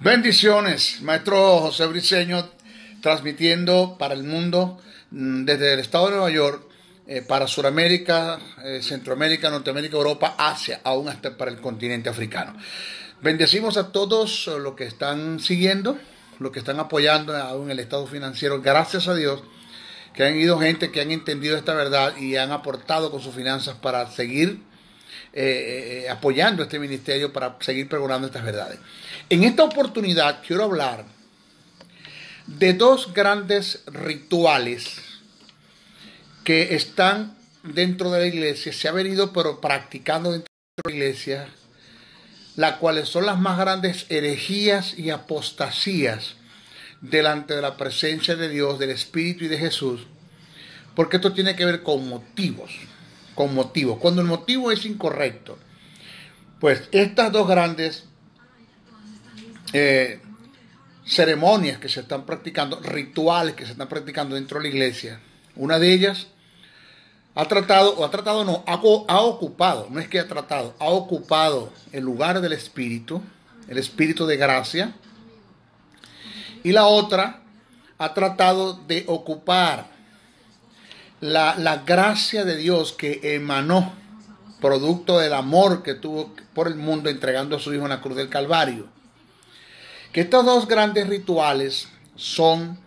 Bendiciones, maestro José Briceño, transmitiendo para el mundo desde el estado de Nueva York, para Sudamérica, Centroamérica, Norteamérica, Europa, Asia, aún hasta para el continente africano. Bendecimos a todos los que están siguiendo, los que están apoyando aún en el estado financiero. Gracias a Dios que han ido gente que han entendido esta verdad y han aportado con sus finanzas para seguir apoyando este ministerio, para seguir pregonando estas verdades. En esta oportunidad quiero hablar de dos grandes rituales que están dentro de la iglesia, se ha venido pero practicando dentro de la iglesia, las cuales son las más grandes herejías y apostasías delante de la presencia de Dios, del Espíritu y de Jesús, porque esto tiene que ver con motivos. Cuando el motivo es incorrecto, pues estas dos grandes ceremonias que se están practicando, rituales que se están practicando dentro de la iglesia, una de ellas ha ocupado el lugar del Espíritu, el Espíritu de gracia, y la otra ha tratado de ocupar la gracia de Dios que emanó, producto del amor que tuvo por el mundo entregando a su Hijo en la cruz del Calvario. Que estos dos grandes rituales son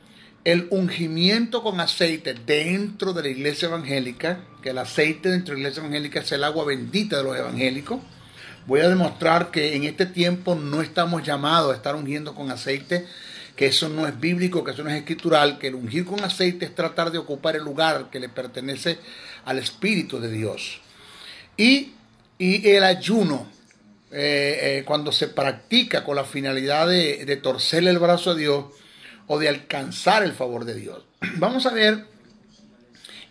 el ungimiento con aceite dentro de la iglesia evangélica, que el aceite dentro de la iglesia evangélica es el agua bendita de los evangélicos. Voy a demostrar que en este tiempo no estamos llamados a estar ungiendo con aceite, que eso no es bíblico, que eso no es escritural, que el ungir con aceite es tratar de ocupar el lugar que le pertenece al Espíritu de Dios. Y el ayuno, cuando se practica con la finalidad de torcerle el brazo a Dios o de alcanzar el favor de Dios. Vamos a ver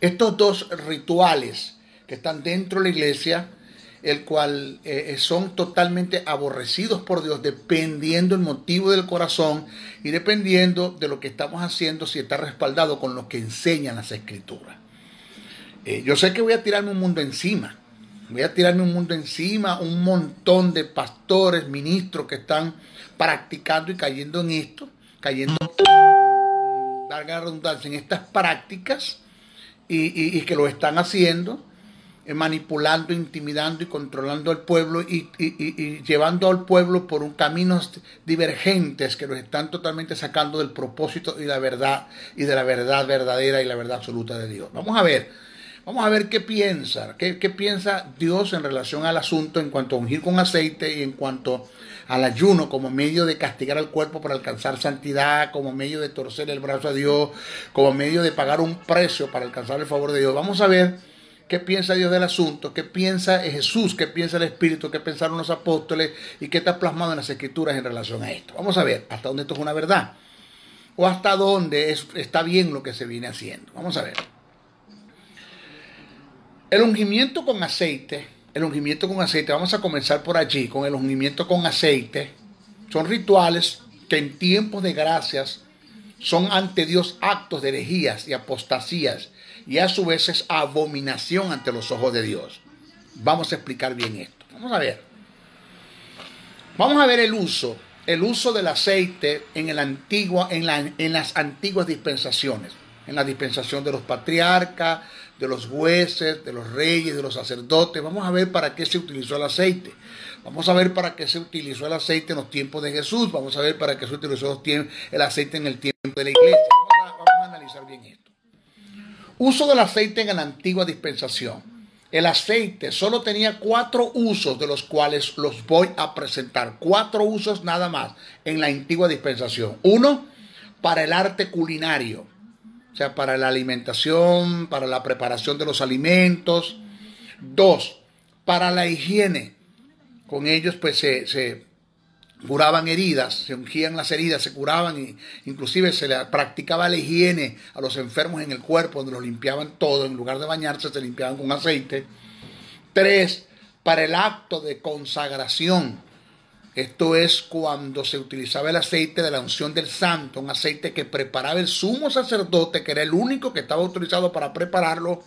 estos dos rituales que están dentro de la iglesia, el cual son totalmente aborrecidos por Dios, dependiendo el motivo del corazón y dependiendo de lo que estamos haciendo, si está respaldado con lo que enseñan las Escrituras. Yo sé que voy a tirarme un mundo encima. Un montón de pastores, ministros que están practicando y cayendo en esto, valga la redundancia, en estas prácticas y que lo están haciendo, manipulando, intimidando y controlando al pueblo y llevando al pueblo por un caminos divergentes que los están totalmente sacando del propósito y la verdad, y de la verdad verdadera y la verdad absoluta de Dios. Vamos a ver qué piensa Dios en relación al asunto en cuanto a ungir con aceite y en cuanto al ayuno como medio de castigar al cuerpo para alcanzar santidad, como medio de torcer el brazo a Dios, como medio de pagar un precio para alcanzar el favor de Dios. Vamos a ver qué piensa Dios del asunto, qué piensa Jesús, qué piensa el Espíritu, qué pensaron los apóstoles y qué está plasmado en las Escrituras en relación a esto. Vamos a ver hasta dónde esto es una verdad o hasta dónde está bien lo que se viene haciendo. Vamos a ver. El ungimiento con aceite, vamos a comenzar por allí, con el ungimiento con aceite. Son rituales que en tiempos de gracias son ante Dios actos de herejías y apostasías, y a su vez es abominación ante los ojos de Dios. Vamos a explicar bien esto. Vamos a ver el uso del aceite en las antiguas dispensaciones. En la dispensación de los patriarcas, de los jueces, de los reyes, de los sacerdotes. Vamos a ver para qué se utilizó el aceite. Vamos a ver para qué se utilizó el aceite en los tiempos de Jesús. Vamos a ver para qué se utilizó el aceite en el tiempo de la iglesia. Vamos a analizar bien esto. Uso del aceite en la antigua dispensación. El aceite solo tenía 4 usos, de los cuales los voy a presentar. 4 usos nada más en la antigua dispensación. 1, para el arte culinario. O sea, para la alimentación, para la preparación de los alimentos. 2, para la higiene. Con ellos pues se curaban heridas, se ungían las heridas, se curaban y inclusive se le practicaba la higiene a los enfermos en el cuerpo, donde los limpiaban todo. En lugar de bañarse, se limpiaban con aceite. 3, para el acto de consagración. Esto es cuando se utilizaba el aceite de la unción del santo, un aceite que preparaba el sumo sacerdote, que era el único que estaba autorizado para prepararlo,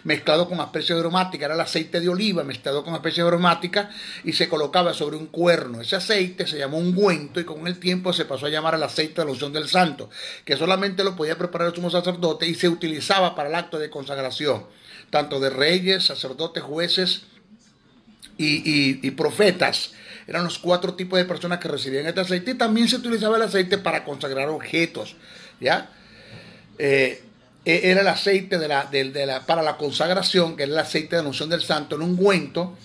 mezclado con especies aromáticas, era el aceite de oliva mezclado con especies aromáticas y se colocaba sobre un cuerno. Ese aceite se llamó ungüento y con el tiempo se pasó a llamar el aceite de la unción del santo, que solamente lo podía preparar el sumo sacerdote y se utilizaba para el acto de consagración, tanto de reyes, sacerdotes, jueces y profetas. Eran los 4 tipos de personas que recibían este aceite y también se utilizaba el aceite para consagrar objetos, ¿ya? Era el aceite para la consagración, que era el aceite de la unción del santo, en un ungüento.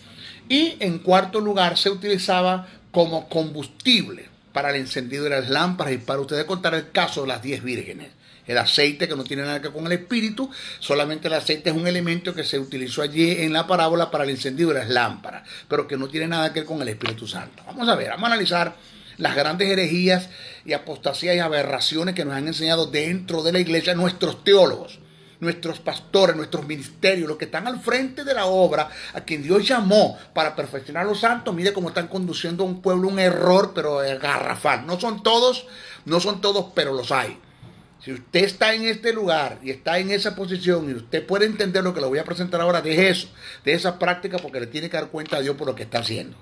Y en cuarto lugar se utilizaba como combustible para el encendido de las lámparas. Y para ustedes contar el caso de las 10 vírgenes, el aceite, que no tiene nada que ver con el espíritu, solamente el aceite es un elemento que se utilizó allí en la parábola para el encendido de las lámparas, pero que no tiene nada que ver con el Espíritu Santo. Vamos a ver, vamos a analizar las grandes herejías y apostasías y aberraciones que nos han enseñado dentro de la iglesia nuestros teólogos, nuestros pastores, nuestros ministerios, los que están al frente de la obra, a quien Dios llamó para perfeccionar a los santos. Mire cómo están conduciendo a un pueblo, un error, pero garrafal. No son todos, pero los hay. Si usted está en este lugar y está en esa posición y usted puede entender lo que le voy a presentar ahora, de eso, de esa práctica, porque le tiene que dar cuenta a Dios por lo que está haciendo.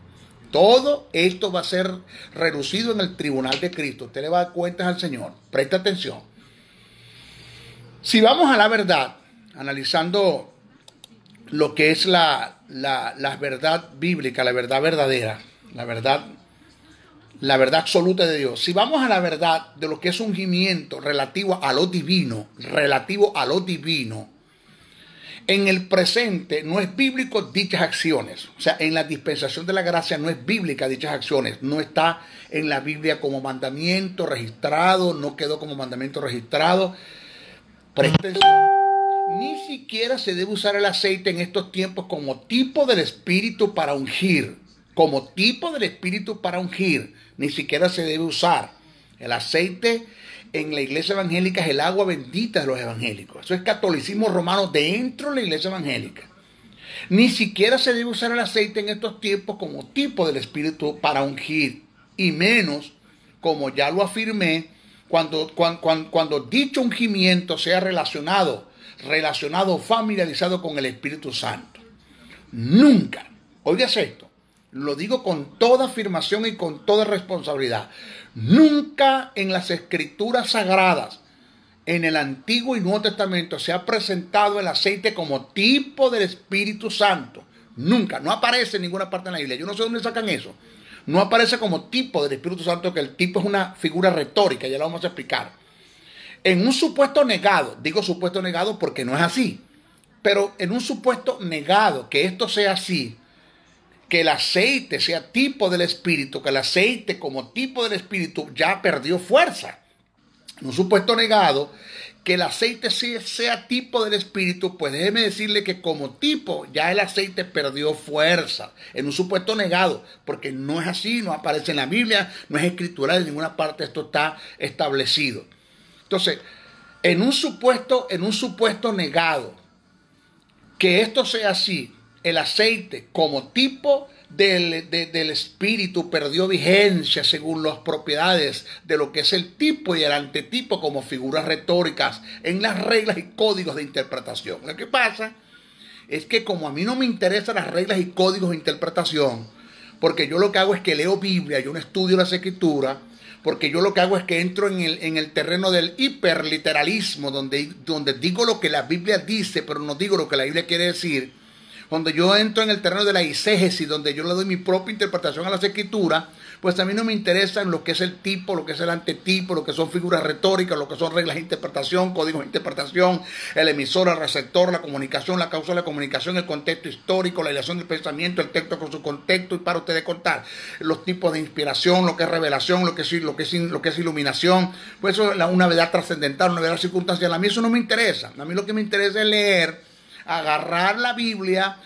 Todo esto va a ser reducido en el tribunal de Cristo. Usted le va a dar cuentas al Señor. Presta atención. Si vamos a la verdad, analizando lo que es la verdad bíblica, la verdad verdadera, la verdad absoluta de Dios. Si vamos a la verdad de lo que es ungimiento relativo a lo divino, en el presente no es bíblico dichas acciones. O sea, en la dispensación de la gracia no es bíblica dichas acciones. No está en la Biblia como mandamiento registrado, no quedó como mandamiento registrado. Presta atención. Ni siquiera se debe usar el aceite en estos tiempos como tipo del Espíritu para ungir. Como tipo del Espíritu para ungir. Ni siquiera se debe usar. El aceite en la iglesia evangélica es el agua bendita de los evangélicos. Eso es catolicismo romano dentro de la iglesia evangélica. Ni siquiera se debe usar el aceite en estos tiempos como tipo del Espíritu para ungir. Y menos, como ya lo afirmé, cuando dicho ungimiento sea relacionado, familiarizado con el Espíritu Santo. Nunca, oigas esto, lo digo con toda afirmación y con toda responsabilidad, nunca en las Escrituras Sagradas, en el Antiguo y Nuevo Testamento, se ha presentado el aceite como tipo del Espíritu Santo. Nunca, no aparece en ninguna parte de la Biblia. Yo no sé dónde sacan eso. No aparece como tipo del Espíritu Santo, que el tipo es una figura retórica, ya lo vamos a explicar. En un supuesto negado, digo supuesto negado porque no es así, pero en un supuesto negado que esto sea así, que el aceite sea tipo del Espíritu, que el aceite como tipo del Espíritu ya perdió fuerza. En un supuesto negado, que el aceite sea tipo del Espíritu, pues déjeme decirle que como tipo ya el aceite perdió fuerza. En un supuesto negado, porque no es así, no aparece en la Biblia, no es escritural, en ninguna parte esto está establecido. Entonces, en un supuesto negado, que esto sea así, el aceite como tipo del Espíritu perdió vigencia según las propiedades de lo que es el tipo y el antetipo como figuras retóricas en las reglas y códigos de interpretación. Lo que pasa es que como a mí no me interesan las reglas y códigos de interpretación, porque yo lo que hago es que leo Biblia, yo no estudio las Escrituras, porque yo lo que hago es que entro en el terreno del hiperliteralismo, donde digo lo que la Biblia dice, pero no digo lo que la Biblia quiere decir. Cuando yo entro en el terreno de la eisegesis, donde yo le doy mi propia interpretación a las Escrituras, pues a mí no me interesa lo que es el tipo, lo que es el antetipo, lo que son figuras retóricas, lo que son reglas de interpretación, códigos de interpretación, el emisor, el receptor, la comunicación, la causa de la comunicación, el contexto histórico, la ilación del pensamiento, el texto con su contexto, y para ustedes contar los tipos de inspiración, lo que es revelación, lo que es iluminación, pues eso es una verdad trascendental, una verdad circunstancial. A mí eso no me interesa. A mí lo que me interesa es leer, agarrar la Biblia,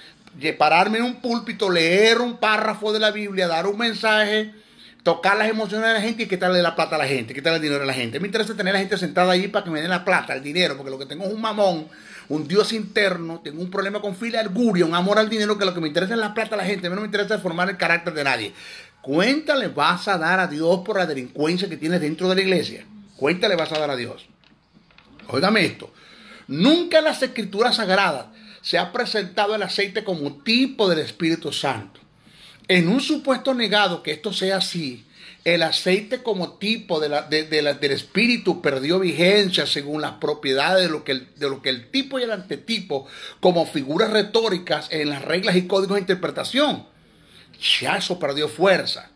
pararme en un púlpito, leer un párrafo de la Biblia, dar un mensaje, tocar las emociones de la gente y quitarle la plata a la gente, quitarle el dinero a la gente. Me interesa tener a la gente sentada allí para que me den la plata, el dinero, porque lo que tengo es un mamón, un Dios interno, tengo un problema con filarguria, un amor al dinero, que lo que me interesa es la plata a la gente. A mí no me interesa formar el carácter de nadie. Cuenta le vas a dar a Dios por la delincuencia que tienes dentro de la iglesia. Cuenta le vas a dar a Dios. Óigame esto. Nunca en las Escrituras Sagradas se ha presentado el aceite como tipo del Espíritu Santo. En un supuesto negado que esto sea así, el aceite como tipo del Espíritu perdió vigencia según las propiedades de lo que el tipo y el antetipo como figuras retóricas en las reglas y códigos de interpretación. Ya eso perdió fuerza.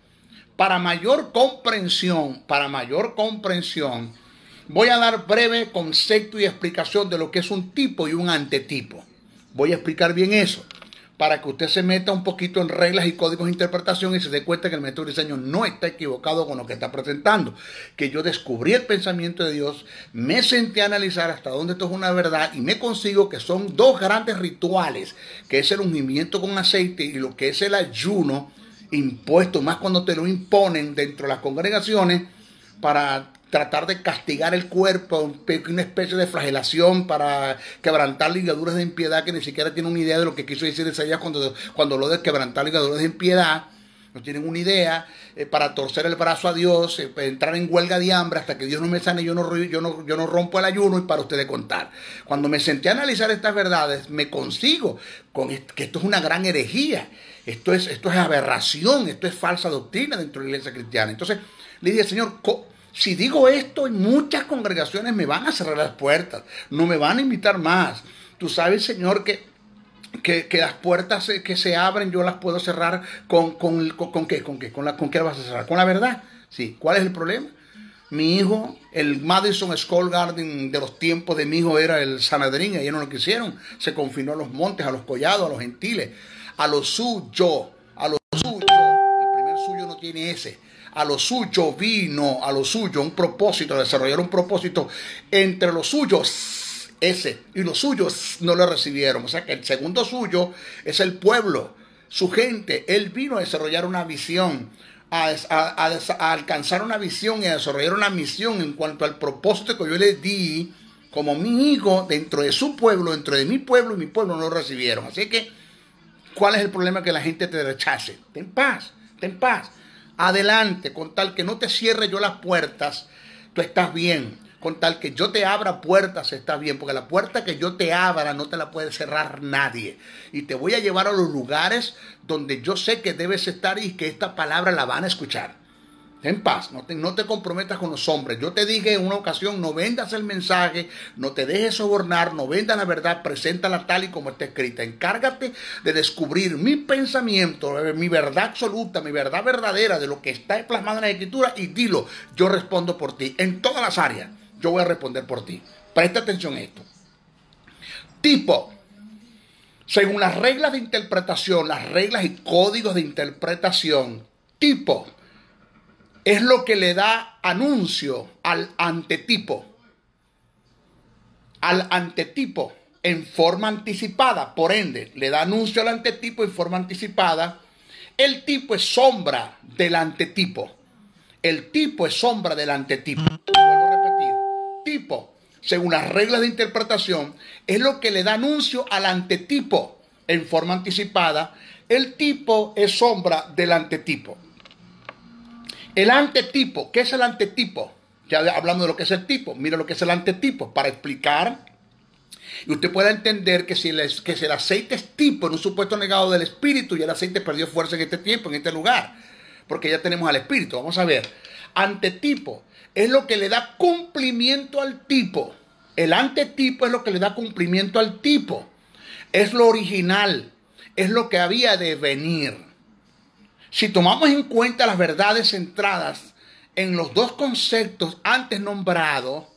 Para mayor comprensión, voy a dar breve concepto y explicación de lo que es un tipo y un antetipo. Voy a explicar bien eso, para que usted se meta un poquito en reglas y códigos de interpretación y se dé cuenta que el método de diseño no está equivocado con lo que está presentando. Que yo descubrí el pensamiento de Dios, me senté a analizar hasta dónde esto es una verdad y me consigo que son dos grandes rituales, que es el ungimiento con aceite y lo que es el ayuno impuesto, más cuando te lo imponen dentro de las congregaciones para tratar de castigar el cuerpo, una especie de flagelación para quebrantar ligaduras de impiedad, que ni siquiera tienen una idea de lo que quiso decir Isaías cuando lo de quebrantar ligaduras de impiedad. No tienen una idea, para torcer el brazo a Dios, entrar en huelga de hambre hasta que Dios no me sane, yo no rompo el ayuno y para ustedes contar. Cuando me senté a analizar estas verdades, me consigo con que esto es una gran herejía, esto es aberración, esto es falsa doctrina dentro de la iglesia cristiana. Entonces le dije, Señor, si digo esto, en muchas congregaciones me van a cerrar las puertas, no me van a invitar más. Tú sabes, Señor, que las puertas que se abren yo las puedo cerrar ¿con qué? ¿Con qué las vas a cerrar? ¿Con la verdad? Sí. ¿Cuál es el problema? Mi hijo, el Madison School Garden de los tiempos de mi hijo era el Sanedrín, y ellos no lo quisieron. Se confinó a los montes, a los collados, a los gentiles, a lo suyo. El primer suyo no tiene ese. A lo suyo vino, a lo suyo, un propósito, desarrollar un propósito entre los suyos, ese, y los suyos no lo recibieron. O sea que el segundo suyo es el pueblo, su gente. Él vino a desarrollar una visión, a alcanzar una visión y a desarrollar una misión en cuanto al propósito que yo le di como mi hijo dentro de su pueblo, dentro de mi pueblo, y mi pueblo no lo recibieron. Así que, ¿cuál es el problema? Que la gente te rechace. Ten paz, ten paz. Adelante, con tal que no te cierre yo las puertas, tú estás bien. Con tal que yo te abra puertas, estás bien. Porque la puerta que yo te abra no te la puede cerrar nadie. Y te voy a llevar a los lugares donde yo sé que debes estar y que esta palabra la van a escuchar. Ten paz, no te comprometas con los hombres. Yo te dije en una ocasión, no vendas el mensaje, no te dejes sobornar, no vendas la verdad, preséntala tal y como está escrita. Encárgate de descubrir mi pensamiento, mi verdad absoluta, mi verdad verdadera de lo que está plasmado en la Escritura y dilo, yo respondo por ti. En todas las áreas, yo voy a responder por ti. Presta atención a esto. Tipo, según las reglas de interpretación, las reglas y códigos de interpretación, tipo es lo que le da anuncio al antetipo. Al antetipo en forma anticipada. Por ende, le da anuncio al antetipo en forma anticipada. El tipo es sombra del antetipo. El tipo es sombra del antetipo. Vuelvo a repetir. Tipo, según las reglas de interpretación, es lo que le da anuncio al antetipo en forma anticipada. El tipo es sombra del antetipo. El antetipo, ¿qué es el antetipo? Ya hablando de lo que es el tipo, mira lo que es el antetipo, para explicar y usted pueda entender que si el aceite es tipo en un supuesto negado del espíritu, y el aceite perdió fuerza en este tiempo, en este lugar, porque ya tenemos al espíritu. Vamos a ver, antetipo es lo que le da cumplimiento al tipo. El antetipo es lo que le da cumplimiento al tipo, es lo original, es lo que había de venir. Si tomamos en cuenta las verdades centradas en los dos conceptos antes nombrados,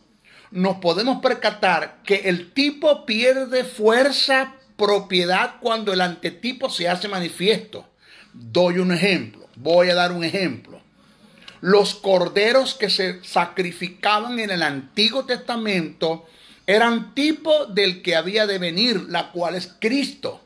nos podemos percatar que el tipo pierde fuerza, propiedad cuando el antetipo se hace manifiesto. Doy un ejemplo, voy a dar un ejemplo. Los corderos que se sacrificaban en el Antiguo Testamento eran tipo del que había de venir, la cual es Cristo.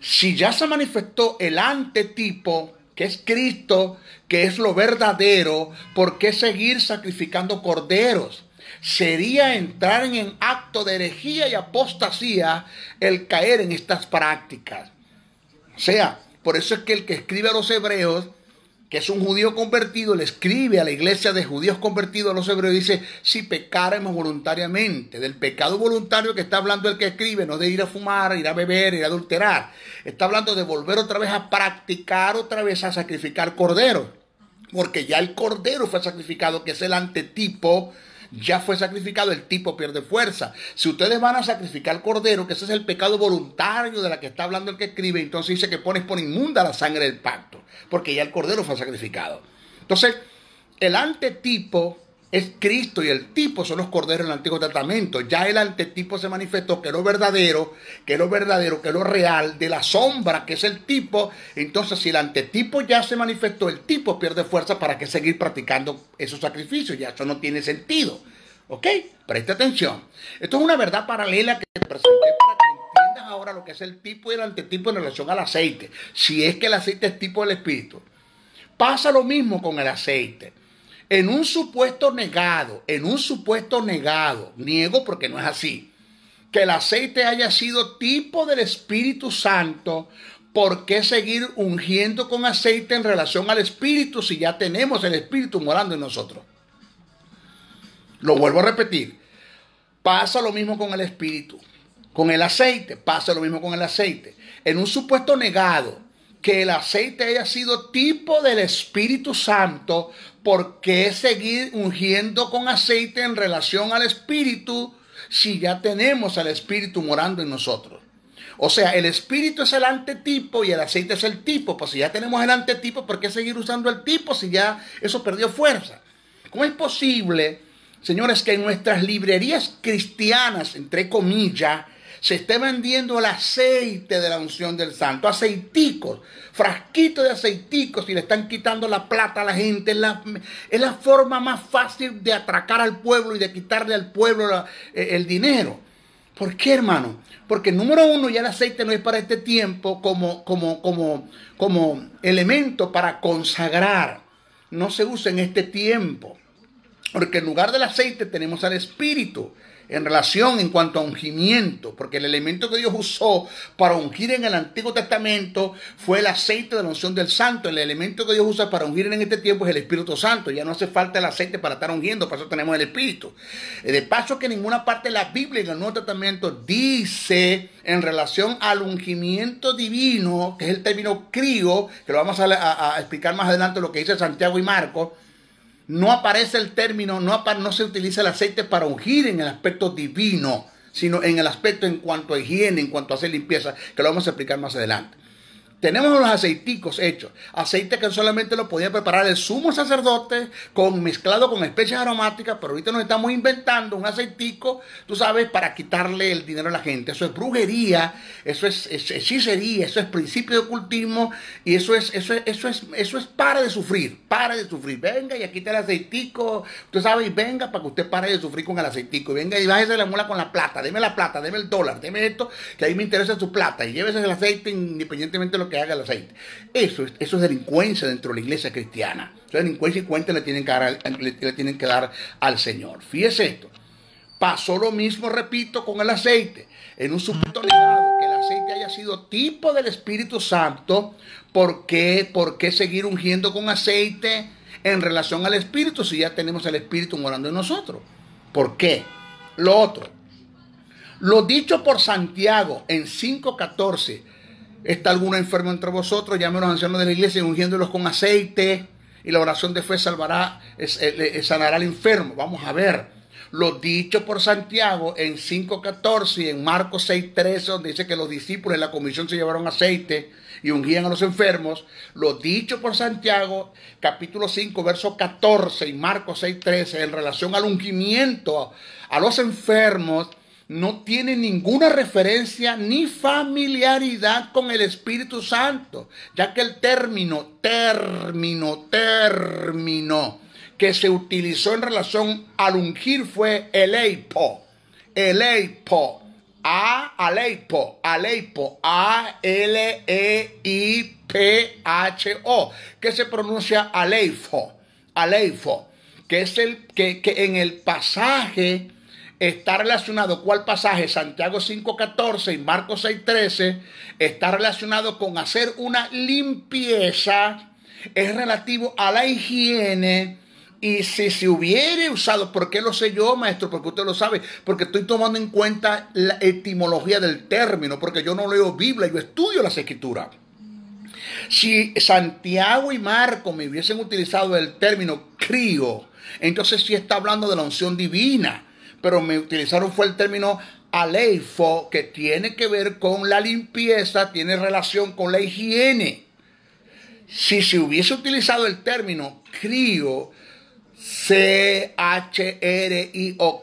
Si ya se manifestó el antetipo, que es Cristo, que es lo verdadero, ¿por qué seguir sacrificando corderos? Sería entrar en acto de herejía y apostasía el caer en estas prácticas. O sea, por eso es que el que escribe a los hebreos que es un judío convertido, le escribe a la iglesia de judíos convertidos, a los hebreos, y dice, si pecáramos voluntariamente. Del pecado voluntario que está hablando el que escribe, no de ir a fumar, ir a beber, ir a adulterar. Está hablando de volver otra vez a practicar, otra vez a sacrificar corderos. Porque ya el cordero fue sacrificado, que es el antetipo, ya fue sacrificado, el tipo pierde fuerza. Si ustedes van a sacrificar cordero, que ese es el pecado voluntario de la que está hablando el que escribe, entonces dice que pones por inmunda la sangre del pacto, porque ya el cordero fue sacrificado. Entonces, el antetipo es Cristo y el tipo son los corderos del Antiguo Testamento. Ya el antetipo se manifestó, que es lo verdadero, que es lo real, de la sombra, que es el tipo. Entonces, si el antetipo ya se manifestó, el tipo pierde fuerza. ¿Para qué seguir practicando esos sacrificios? Ya eso no tiene sentido. ¿Ok? Preste atención. Esto es una verdad paralela que te presenté para que entiendas ahora lo que es el tipo y el antetipo en relación al aceite. Si es que el aceite es tipo del Espíritu. Pasa lo mismo con el aceite. En un supuesto negado, niego porque no es así, que el aceite haya sido tipo del Espíritu Santo, ¿por qué seguir ungiendo con aceite en relación al Espíritu si ya tenemos el Espíritu morando en nosotros? Lo vuelvo a repetir, pasa lo mismo con el Espíritu, con el aceite, pasa lo mismo con el aceite. En un supuesto negado, que el aceite haya sido tipo del Espíritu Santo, ¿por qué seguir ungiendo con aceite en relación al Espíritu si ya tenemos al Espíritu morando en nosotros? O sea, el Espíritu es el antetipo y el aceite es el tipo. Pues si ya tenemos el antetipo, ¿por qué seguir usando el tipo si ya eso perdió fuerza? ¿Cómo es posible, señores, que en nuestras librerías cristianas, entre comillas, se esté vendiendo el aceite de la unción del santo, aceiticos, frasquitos de aceiticos, y le están quitando la plata a la gente? Es la forma más fácil de atracar al pueblo y de quitarle al pueblo el dinero. ¿Por qué, hermano? Porque número uno, ya el aceite no es para este tiempo como elemento para consagrar. No se usa en este tiempo. Porque en lugar del aceite tenemos al Espíritu en relación en cuanto a ungimiento, porque el elemento que Dios usó para ungir en el Antiguo Testamento fue el aceite de la unción del Santo. El elemento que Dios usa para ungir en este tiempo es el Espíritu Santo. Ya no hace falta el aceite para estar ungiendo, por eso tenemos el Espíritu. De paso que en ninguna parte de la Biblia en el Nuevo Testamento dice en relación al ungimiento divino, que es el término crío, que lo vamos a explicar más adelante lo que dice Santiago y Marcos. No aparece el término, no se utiliza el aceite para ungir en el aspecto divino, sino en el aspecto en cuanto a higiene, en cuanto a hacer limpieza, que lo vamos a explicar más adelante. Tenemos los aceiticos hechos, aceite que solamente lo podía preparar el sumo sacerdote mezclado con especias aromáticas, pero ahorita nos estamos inventando un aceitico, tú sabes, para quitarle el dinero a la gente. Eso es brujería, eso es hechicería, eso es principio de ocultismo, y eso es para de sufrir, venga y aquí está el aceitico, tú sabes, y venga para que usted pare de sufrir con el aceitico, y venga y bájese la mula con la plata, deme la plata, deme el dólar, deme esto, que ahí me interesa su plata, y llévese el aceite independientemente de lo que haga el aceite. Eso es delincuencia dentro de la iglesia cristiana. Eso es delincuencia y cuenta le tienen que dar al Señor. Fíjese esto. Pasó lo mismo, repito, con el aceite. En un supuesto negado que el aceite haya sido tipo del Espíritu Santo, ¿por qué seguir ungiendo con aceite en relación al Espíritu si ya tenemos el Espíritu morando en nosotros? ¿Por qué? Lo otro. Lo dicho por Santiago en 5:14. ¿Está alguno enfermo entre vosotros? Llame a los ancianos de la iglesia ungiéndolos con aceite, y la oración de fe sanará al enfermo. Vamos a ver. Lo dicho por Santiago en 5:14 y en Marcos 6:13, donde dice que los discípulos en la comisión se llevaron aceite y ungían a los enfermos. Lo dicho por Santiago, capítulo 5, verso 14 y Marcos 6:13, en relación al ungimiento a los enfermos, no tiene ninguna referencia ni familiaridad con el Espíritu Santo, ya que el término que se utilizó en relación al ungir fue eleipo, aleipo, A-L-E-I-P-H-O, que se pronuncia aleifo, que es el que en el pasaje está relacionado. ¿Cuál pasaje? Santiago 5:14 y Marcos 6:13 está relacionado con hacer una limpieza es relativo a la higiene. Y si se hubiera usado, ¿por qué lo sé yo, maestro? Porque usted lo sabe, porque estoy tomando en cuenta la etimología del término, porque yo no leo Biblia, yo estudio las Escrituras. Si Santiago y Marcos me hubiesen utilizado el término crío, entonces sí está hablando de la unción divina, pero me utilizaron fue el término aleifo, que tiene que ver con la limpieza, tiene relación con la higiene. Si se hubiese utilizado el término crío, C-H-R-I-O,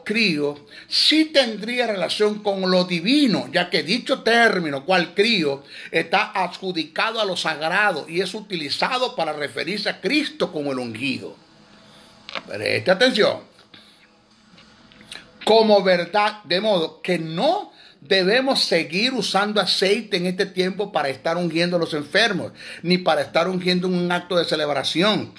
crío, sí tendría relación con lo divino, ya que dicho término, cual crío, está adjudicado a lo sagrado y es utilizado para referirse a Cristo como el ungido. Preste atención. Como verdad, de modo que no debemos seguir usando aceite en este tiempo para estar ungiendo a los enfermos, ni para estar ungiendo en un acto de celebración.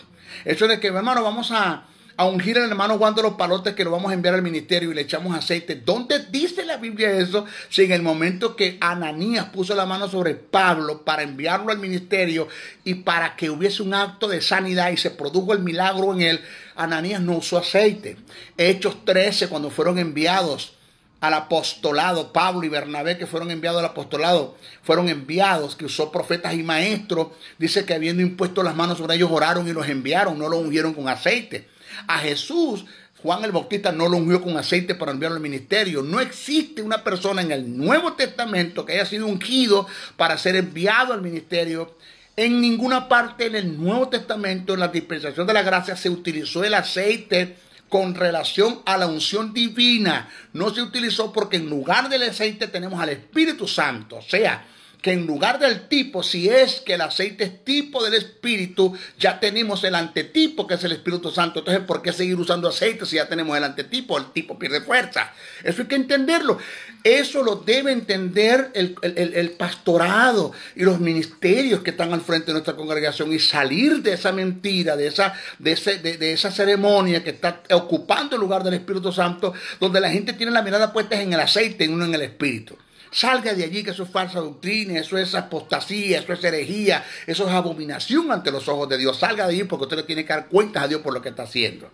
Eso de que, hermano, vamos a ungir al hermano Juan de los Palotes, que lo vamos a enviar al ministerio y le echamos aceite. ¿Dónde dice la Biblia eso? Si en el momento que Ananías puso la mano sobre Pablo para enviarlo al ministerio y para que hubiese un acto de sanidad y se produjo el milagro en él, Ananías no usó aceite. Hechos 13, cuando fueron enviados al apostolado, Pablo y Bernabé, que fueron enviados al apostolado, fueron enviados, que usó profetas y maestros, dice que habiendo impuesto las manos sobre ellos, oraron y los enviaron, no los ungieron con aceite. A Jesús, Juan el Bautista no lo ungió con aceite para enviarlo al ministerio. No existe una persona en el Nuevo Testamento que haya sido ungido para ser enviado al ministerio. En ninguna parte en el Nuevo Testamento, en la dispensación de la gracia, se utilizó el aceite con relación a la unción divina. No se utilizó porque en lugar del aceite tenemos al Espíritu Santo. O sea, que en lugar del tipo, si es que el aceite es tipo del Espíritu, ya tenemos el antetipo, que es el Espíritu Santo. Entonces, ¿por qué seguir usando aceite si ya tenemos el antetipo? El tipo pierde fuerza. Eso hay que entenderlo. Eso lo debe entender el pastorado y los ministerios que están al frente de nuestra congregación, y salir de esa mentira, de esa ceremonia que está ocupando el lugar del Espíritu Santo, donde la gente tiene la mirada puesta en el aceite y no en el Espíritu. Salga de allí, que eso es falsa doctrina, eso es apostasía, eso es herejía, eso es abominación ante los ojos de Dios. Salga de allí, porque usted le tiene que dar cuentas a Dios por lo que está haciendo.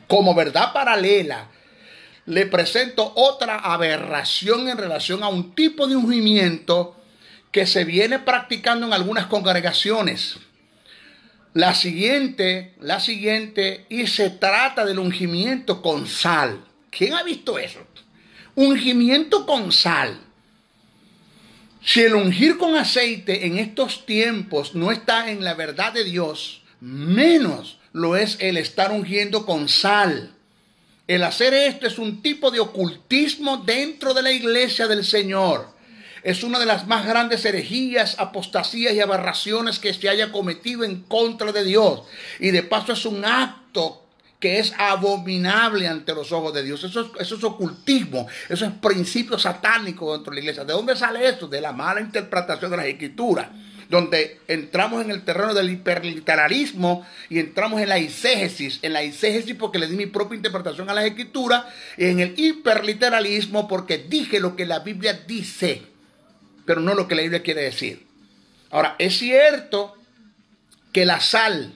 Como verdad paralela, le presento otra aberración en relación a un tipo de ungimiento que se viene practicando en algunas congregaciones. La siguiente, y se trata del ungimiento con sal. ¿Quién ha visto eso? Ungimiento con sal. Si el ungir con aceite en estos tiempos no está en la verdad de Dios, menos lo es el estar ungiendo con sal. El hacer esto es un tipo de ocultismo dentro de la iglesia del Señor. Es una de las más grandes herejías, apostasías y aberraciones que se haya cometido en contra de Dios. Y de paso es un acto que es abominable ante los ojos de Dios. Eso es ocultismo, eso es principio satánico dentro de la iglesia. ¿De dónde sale eso? De la mala interpretación de las Escrituras, donde entramos en el terreno del hiperliteralismo y entramos en la eisegesis porque le di mi propia interpretación a las Escrituras, y en el hiperliteralismo porque dije lo que la Biblia dice, pero no lo que la Biblia quiere decir. Ahora, es cierto que la sal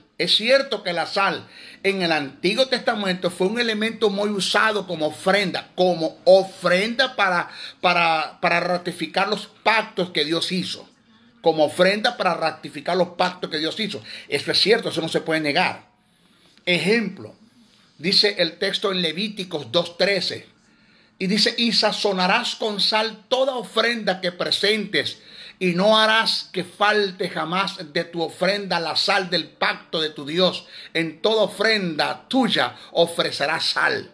en el Antiguo Testamento fue un elemento muy usado como ofrenda para ratificar los pactos que Dios hizo. Como ofrenda para ratificar los pactos que Dios hizo. Eso es cierto, eso no se puede negar. Ejemplo, dice el texto en Levíticos 2:13. Y dice, y sazonarás con sal toda ofrenda que presentes, y no harás que falte jamás de tu ofrenda la sal del pacto de tu Dios. En toda ofrenda tuya ofrecerás sal.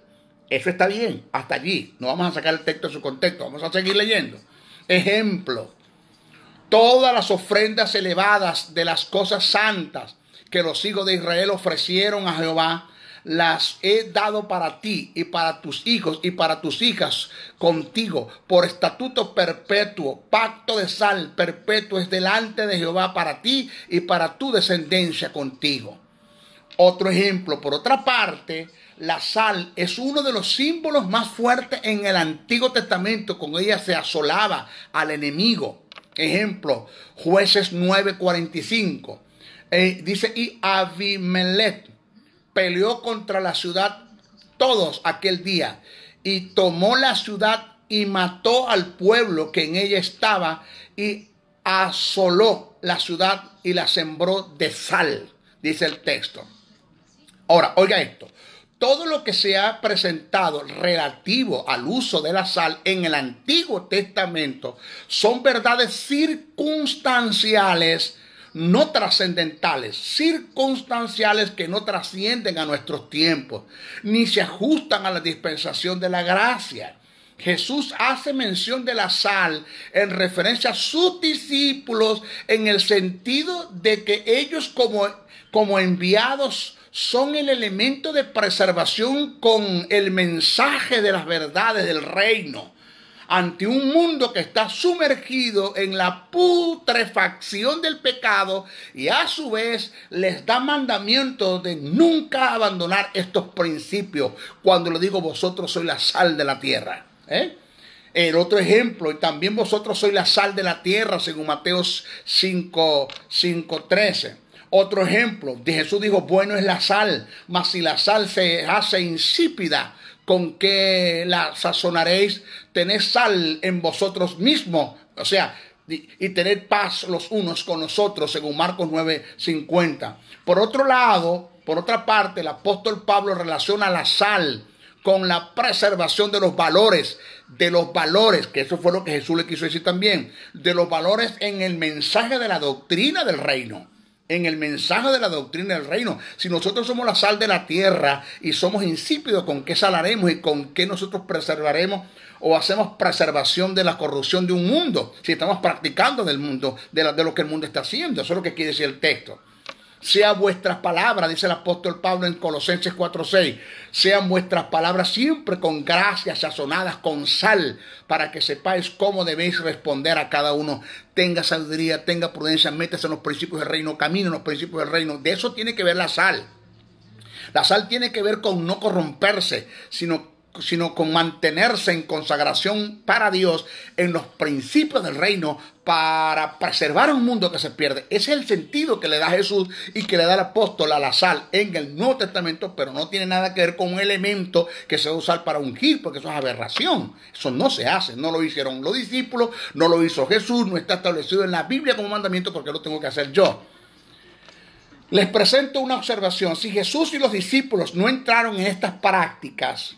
Eso está bien, hasta allí. No vamos a sacar el texto de su contexto, vamos a seguir leyendo. Ejemplo, todas las ofrendas elevadas de las cosas santas que los hijos de Israel ofrecieron a Jehová, las he dado para ti y para tus hijos y para tus hijas contigo por estatuto perpetuo. Pacto de sal perpetuo es delante de Jehová para ti y para tu descendencia contigo. Otro ejemplo, por otra parte, la sal es uno de los símbolos más fuertes en el Antiguo Testamento. Con ella se asolaba al enemigo. Ejemplo, Jueces 9:45. Dice, y Abimelech peleó contra la ciudad todos aquel día y tomó la ciudad y mató al pueblo que en ella estaba y asoló la ciudad y la sembró de sal, dice el texto. Ahora, oiga esto. Todo lo que se ha presentado relativo al uso de la sal en el Antiguo Testamento son verdades circunstanciales, no trascendentales, circunstanciales que no trascienden a nuestros tiempos, ni se ajustan a la dispensación de la gracia. Jesús hace mención de la sal en referencia a sus discípulos en el sentido de que ellos como enviados son el elemento de preservación con el mensaje de las verdades del reino ante un mundo que está sumergido en la putrefacción del pecado, y a su vez les da mandamiento de nunca abandonar estos principios. Cuando le digo vosotros sois la sal de la tierra, el otro ejemplo, y también vosotros sois la sal de la tierra, según Mateo 5:13. Otro ejemplo, de Jesús dijo, bueno es la sal, mas si la sal se hace insípida, ¿con qué la sazonaréis? Tened sal en vosotros mismos, o sea, y tened paz los unos con los otros, según Marcos 9:50. Por otro lado, por otra parte, el apóstol Pablo relaciona la sal con la preservación de los valores, que eso fue lo que Jesús le quiso decir también, de los valores en el mensaje de la doctrina del reino. En el mensaje de la doctrina del reino. Si nosotros somos la sal de la tierra y somos insípidos, ¿con qué sal haremos y con qué nosotros preservaremos o hacemos preservación de la corrupción de un mundo? Si estamos practicando del mundo, de lo que el mundo está haciendo. Eso es lo que quiere decir el texto. Sea vuestras palabras, dice el apóstol Pablo en Colosenses 4:6, sean vuestras palabras siempre con gracia, sazonadas con sal, para que sepáis cómo debéis responder a cada uno. Tenga sabiduría, tenga prudencia, métase en los principios del reino, camine en los principios del reino. De eso tiene que ver la sal. La sal tiene que ver con no corromperse, sino con mantenerse en consagración para Dios en los principios del reino para preservar un mundo que se pierde. Ese es el sentido que le da Jesús y que le da el apóstol a la sal en el Nuevo Testamento, pero no tiene nada que ver con un elemento que se va a usar para ungir, porque eso es aberración. Eso no se hace, no lo hicieron los discípulos, no lo hizo Jesús, no está establecido en la Biblia como mandamiento, porque lo tengo que hacer yo. Les presento una observación. Si Jesús y los discípulos no entraron en estas prácticas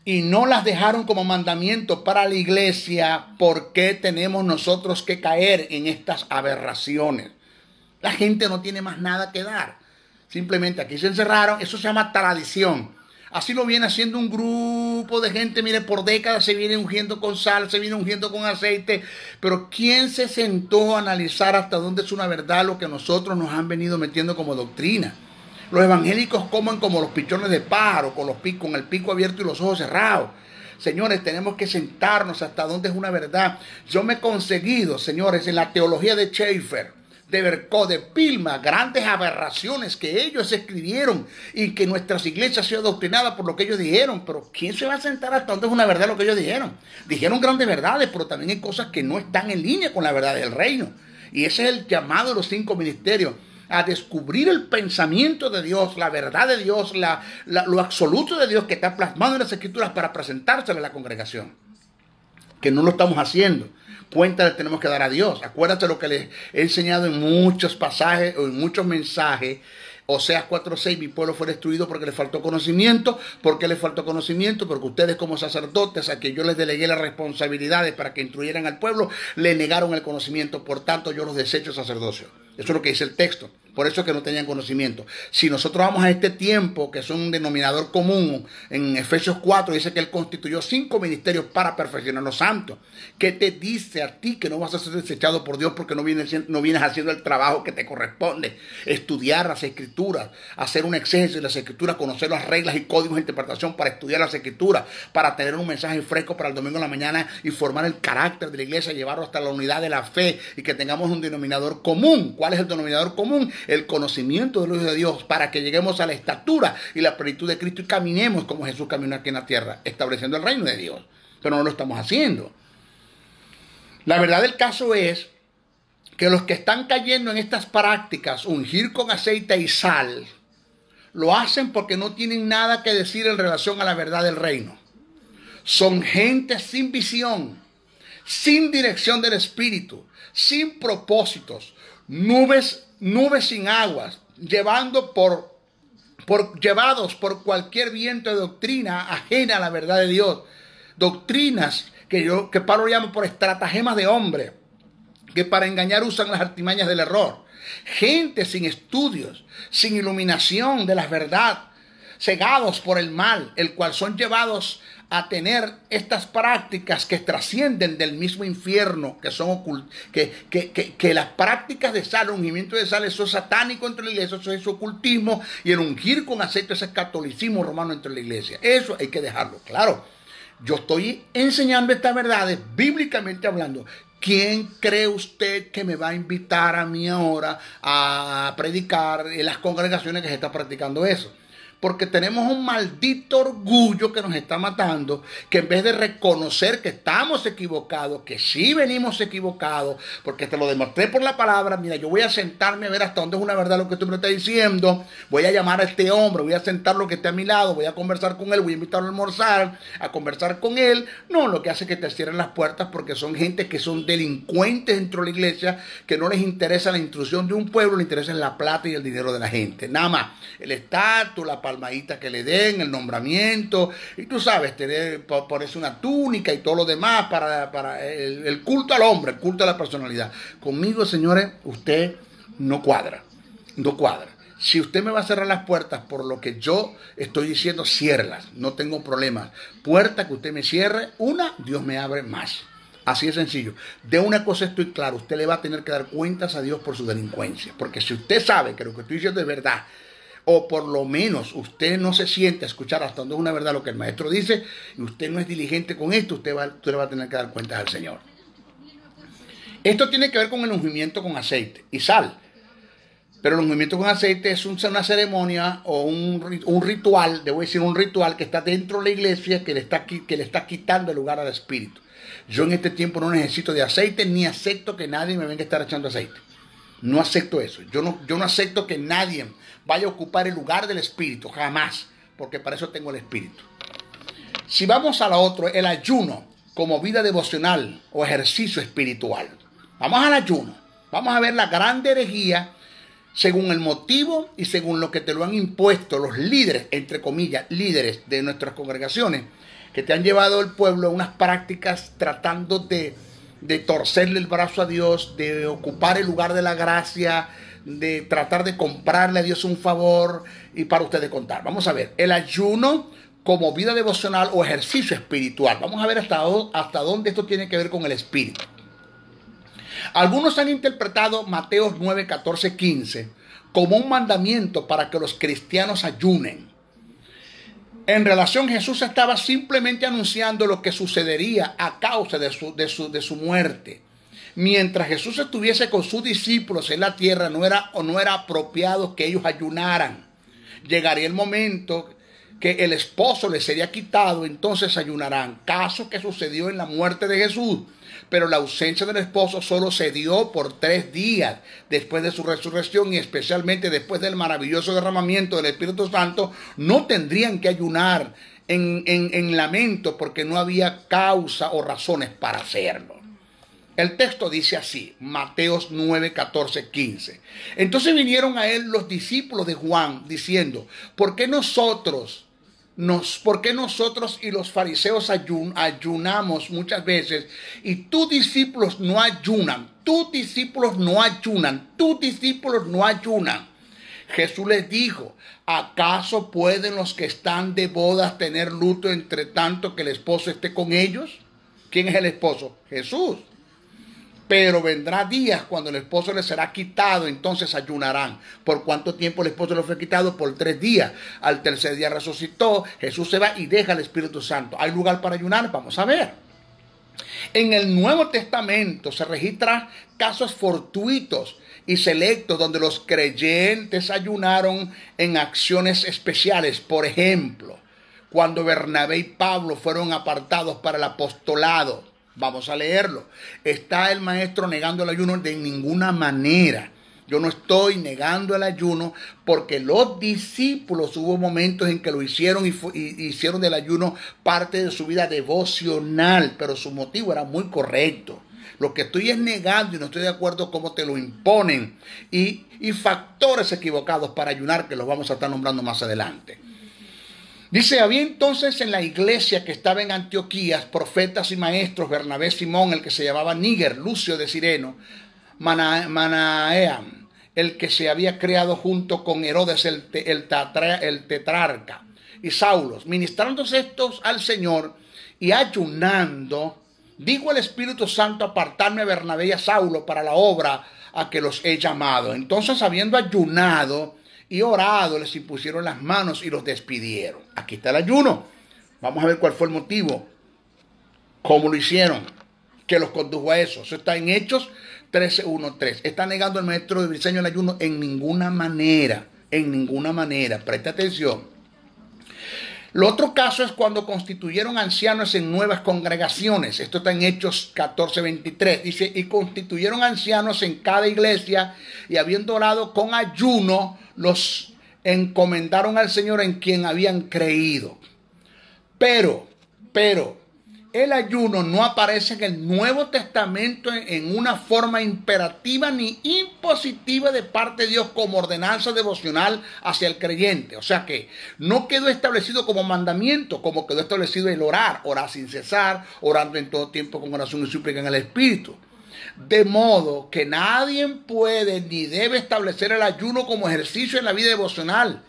y no las dejaron como mandamiento para la iglesia, ¿por qué tenemos nosotros que caer en estas aberraciones? La gente no tiene más nada que dar. Simplemente aquí se encerraron. Eso se llama tradición. Así lo viene haciendo un grupo de gente. Mire, por décadas se viene ungiendo con sal, se viene ungiendo con aceite. Pero ¿quién se sentó a analizar hasta dónde es una verdad lo que nosotros nos han venido metiendo como doctrina? Los evangélicos comen como los pichones de pájaro, con el pico abierto y los ojos cerrados. Señores, tenemos que sentarnos hasta dónde es una verdad. Yo me he conseguido, señores, en la teología de Schaeffer, de Berkó, de Pilma, grandes aberraciones que ellos escribieron y que nuestras iglesias han sido adoctrinadas por lo que ellos dijeron. Pero ¿quién se va a sentar hasta dónde es una verdad lo que ellos dijeron? Dijeron grandes verdades, pero también hay cosas que no están en línea con la verdad del reino. Y ese es el llamado de los 5 ministerios, a descubrir el pensamiento de Dios, la verdad de Dios, lo absoluto de Dios que está plasmado en las Escrituras para presentárselo a la congregación. Que no lo estamos haciendo. Cuenta le tenemos que dar a Dios. Acuérdate lo que les he enseñado en muchos pasajes o en muchos mensajes. Oseas 4:6, mi pueblo fue destruido porque le faltó conocimiento. ¿Por qué le faltó conocimiento? Porque ustedes como sacerdotes, a quien yo les delegué las responsabilidades para que instruyeran al pueblo, le negaron el conocimiento. Por tanto, yo los desecho sacerdocio. Eso es lo que dice el texto. Por eso es que no tenían conocimiento. Si nosotros vamos a este tiempo, que es un denominador común, en Efesios 4 dice que Él constituyó 5 ministerios para perfeccionar a los santos. ¿Qué te dice a ti que no vas a ser desechado por Dios porque no vienes haciendo el trabajo que te corresponde? Estudiar las Escrituras, hacer un exégesis de las Escrituras, conocer las reglas y códigos de interpretación para estudiar las Escrituras, para tener un mensaje fresco para el domingo en la mañana y formar el carácter de la iglesia, llevarlo hasta la unidad de la fe y que tengamos un denominador común. ¿Cuál es el denominador común? El conocimiento de los hijos de Dios, para que lleguemos a la estatura y la plenitud de Cristo y caminemos como Jesús caminó aquí en la tierra, estableciendo el reino de Dios. Pero no lo estamos haciendo. La verdad del caso es que los que están cayendo en estas prácticas, ungir con aceite y sal, lo hacen porque no tienen nada que decir en relación a la verdad del reino. Son gente sin visión, sin dirección del Espíritu, sin propósitos, nubes sin aguas, llevados por cualquier viento de doctrina ajena a la verdad de Dios. Doctrinas que Pablo llama por estratagemas de hombre, que para engañar usan las artimañas del error. Gente sin estudios, sin iluminación de la verdad, cegados por el mal, el cual son llevados a tener estas prácticas que trascienden del mismo infierno, que son que las prácticas de sal, el ungimiento de sal, eso es satánico entre la iglesia, eso es ocultismo, y el ungir con aceite es catolicismo romano entre la iglesia. Eso hay que dejarlo claro. Yo estoy enseñando estas verdades bíblicamente hablando. ¿Quién cree usted que me va a invitar a mí ahora a predicar en las congregaciones que se está practicando eso? Porque tenemos un maldito orgullo que nos está matando, que en vez de reconocer que estamos equivocados, que sí venimos equivocados, porque te lo demostré por la palabra, mira, yo voy a sentarme a ver hasta dónde es una verdad lo que tú me estás diciendo, voy a llamar a este hombre, voy a sentarlo que esté a mi lado, voy a conversar con él, voy a invitarlo a almorzar, a conversar con él. No, lo que hace es que te cierren las puertas porque son gente que son delincuentes dentro de la iglesia, que no les interesa la instrucción de un pueblo, les interesa la plata y el dinero de la gente. Nada más, el estatus, la palmadita que le den, el nombramiento, y tú sabes, ponerse una túnica y todo lo demás para el culto al hombre, el culto a la personalidad. Conmigo, señores, usted no cuadra. Si usted me va a cerrar las puertas por lo que yo estoy diciendo, ciérrelas, no tengo problemas. Puerta que usted me cierre, Dios me abre más. Así de sencillo. De una cosa estoy claro, usted le va a tener que dar cuentas a Dios por su delincuencia, porque si usted sabe que lo que estoy diciendo es verdad, o por lo menos usted no se siente a escuchar hasta donde es una verdad lo que el maestro dice, y usted no es diligente con esto, usted le va a tener que dar cuentas al Señor. Esto tiene que ver con el ungimiento con aceite y sal. Pero el ungimiento con aceite es una ceremonia o un ritual, debo decir un ritual que está dentro de la iglesia que le está quitando el lugar al Espíritu. Yo en este tiempo no necesito de aceite ni acepto que nadie me venga a estar echando aceite. No acepto eso. Yo no acepto que nadie vaya a ocupar el lugar del Espíritu, jamás, porque para eso tengo el Espíritu. Si vamos a lo otro, el ayuno como vida devocional o ejercicio espiritual. Vamos al ayuno. Vamos a ver la gran herejía según el motivo y según lo que te lo han impuesto los líderes, entre comillas, líderes de nuestras congregaciones, que te han llevado el pueblo a unas prácticas tratando de torcerle el brazo a Dios, de ocupar el lugar de la gracia, de tratar de comprarle a Dios un favor y para ustedes contar. Vamos a ver, el ayuno como vida devocional o ejercicio espiritual. Vamos a ver hasta dónde esto tiene que ver con el espíritu. Algunos han interpretado Mateo 9, 14, 15 como un mandamiento para que los cristianos ayunen. En relación, Jesús estaba simplemente anunciando lo que sucedería a causa de su muerte. Mientras Jesús estuviese con sus discípulos en la tierra, no era apropiado que ellos ayunaran. Llegaría el momento que el esposo les sería quitado, entonces ayunarán. Caso que sucedió en la muerte de Jesús. Pero la ausencia del esposo solo se dio por 3 días después de su resurrección, y especialmente después del maravilloso derramamiento del Espíritu Santo. No tendrían que ayunar en lamento porque no había causa o razones para hacerlo. El texto dice así, Mateo 9, 14, 15. Entonces vinieron a él los discípulos de Juan diciendo, ¿por qué nosotros y los fariseos ayunamos muchas veces y tus discípulos no ayunan? Tus discípulos no ayunan. Jesús les dijo, ¿acaso pueden los que están de bodas tener luto entre tanto que el esposo esté con ellos? ¿Quién es el esposo? Jesús. Pero vendrá días cuando el esposo les será quitado, entonces ayunarán. ¿Por cuánto tiempo el esposo le fue quitado? Por 3 días. Al tercer día resucitó, Jesús se va y deja el Espíritu Santo. ¿Hay lugar para ayunar? Vamos a ver. En el Nuevo Testamento se registran casos fortuitos y selectos donde los creyentes ayunaron en acciones especiales. Por ejemplo, cuando Bernabé y Pablo fueron apartados para el apostolado. Vamos a leerlo. ¿Está el maestro negando el ayuno? De ninguna manera. Yo no estoy negando el ayuno, porque los discípulos hubo momentos en que lo hicieron y hicieron del ayuno parte de su vida devocional, pero su motivo era muy correcto. Lo que estoy es negando y no estoy de acuerdo cómo te lo imponen y factores equivocados para ayunar, que los vamos a estar nombrando más adelante. Dice, había entonces en la iglesia que estaba en Antioquía profetas y maestros, Bernabé, Simón, el que se llamaba Níger, Lucio de Cireno, Manaheam, el que se había creado junto con Herodes el tetrarca, y Saulos, ministrándose estos al Señor y ayunando, dijo el Espíritu Santo, apartarme a Bernabé y a Saulo para la obra a que los he llamado. Entonces, habiendo ayunado y orado, les impusieron las manos y los despidieron. Aquí está el ayuno. Vamos a ver cuál fue el motivo, cómo lo hicieron, que los condujo a eso. Eso está en Hechos 13:1-3. Está negando el maestro de diseño el ayuno en ninguna manera. En ninguna manera. Presta atención. Lo otro caso es cuando constituyeron ancianos en nuevas congregaciones. Esto está en Hechos 14:23. Dice, y constituyeron ancianos en cada iglesia, y habiendo orado con ayuno, los encomendaron al Señor en quien habían creído. Pero, el ayuno no aparece en el Nuevo Testamento en una forma imperativa ni impositiva de parte de Dios como ordenanza devocional hacia el creyente. O sea que no quedó establecido como mandamiento, como quedó establecido el orar sin cesar, orando en todo tiempo con oración y súplica en el Espíritu. De modo que nadie puede ni debe establecer el ayuno como ejercicio en la vida devocional.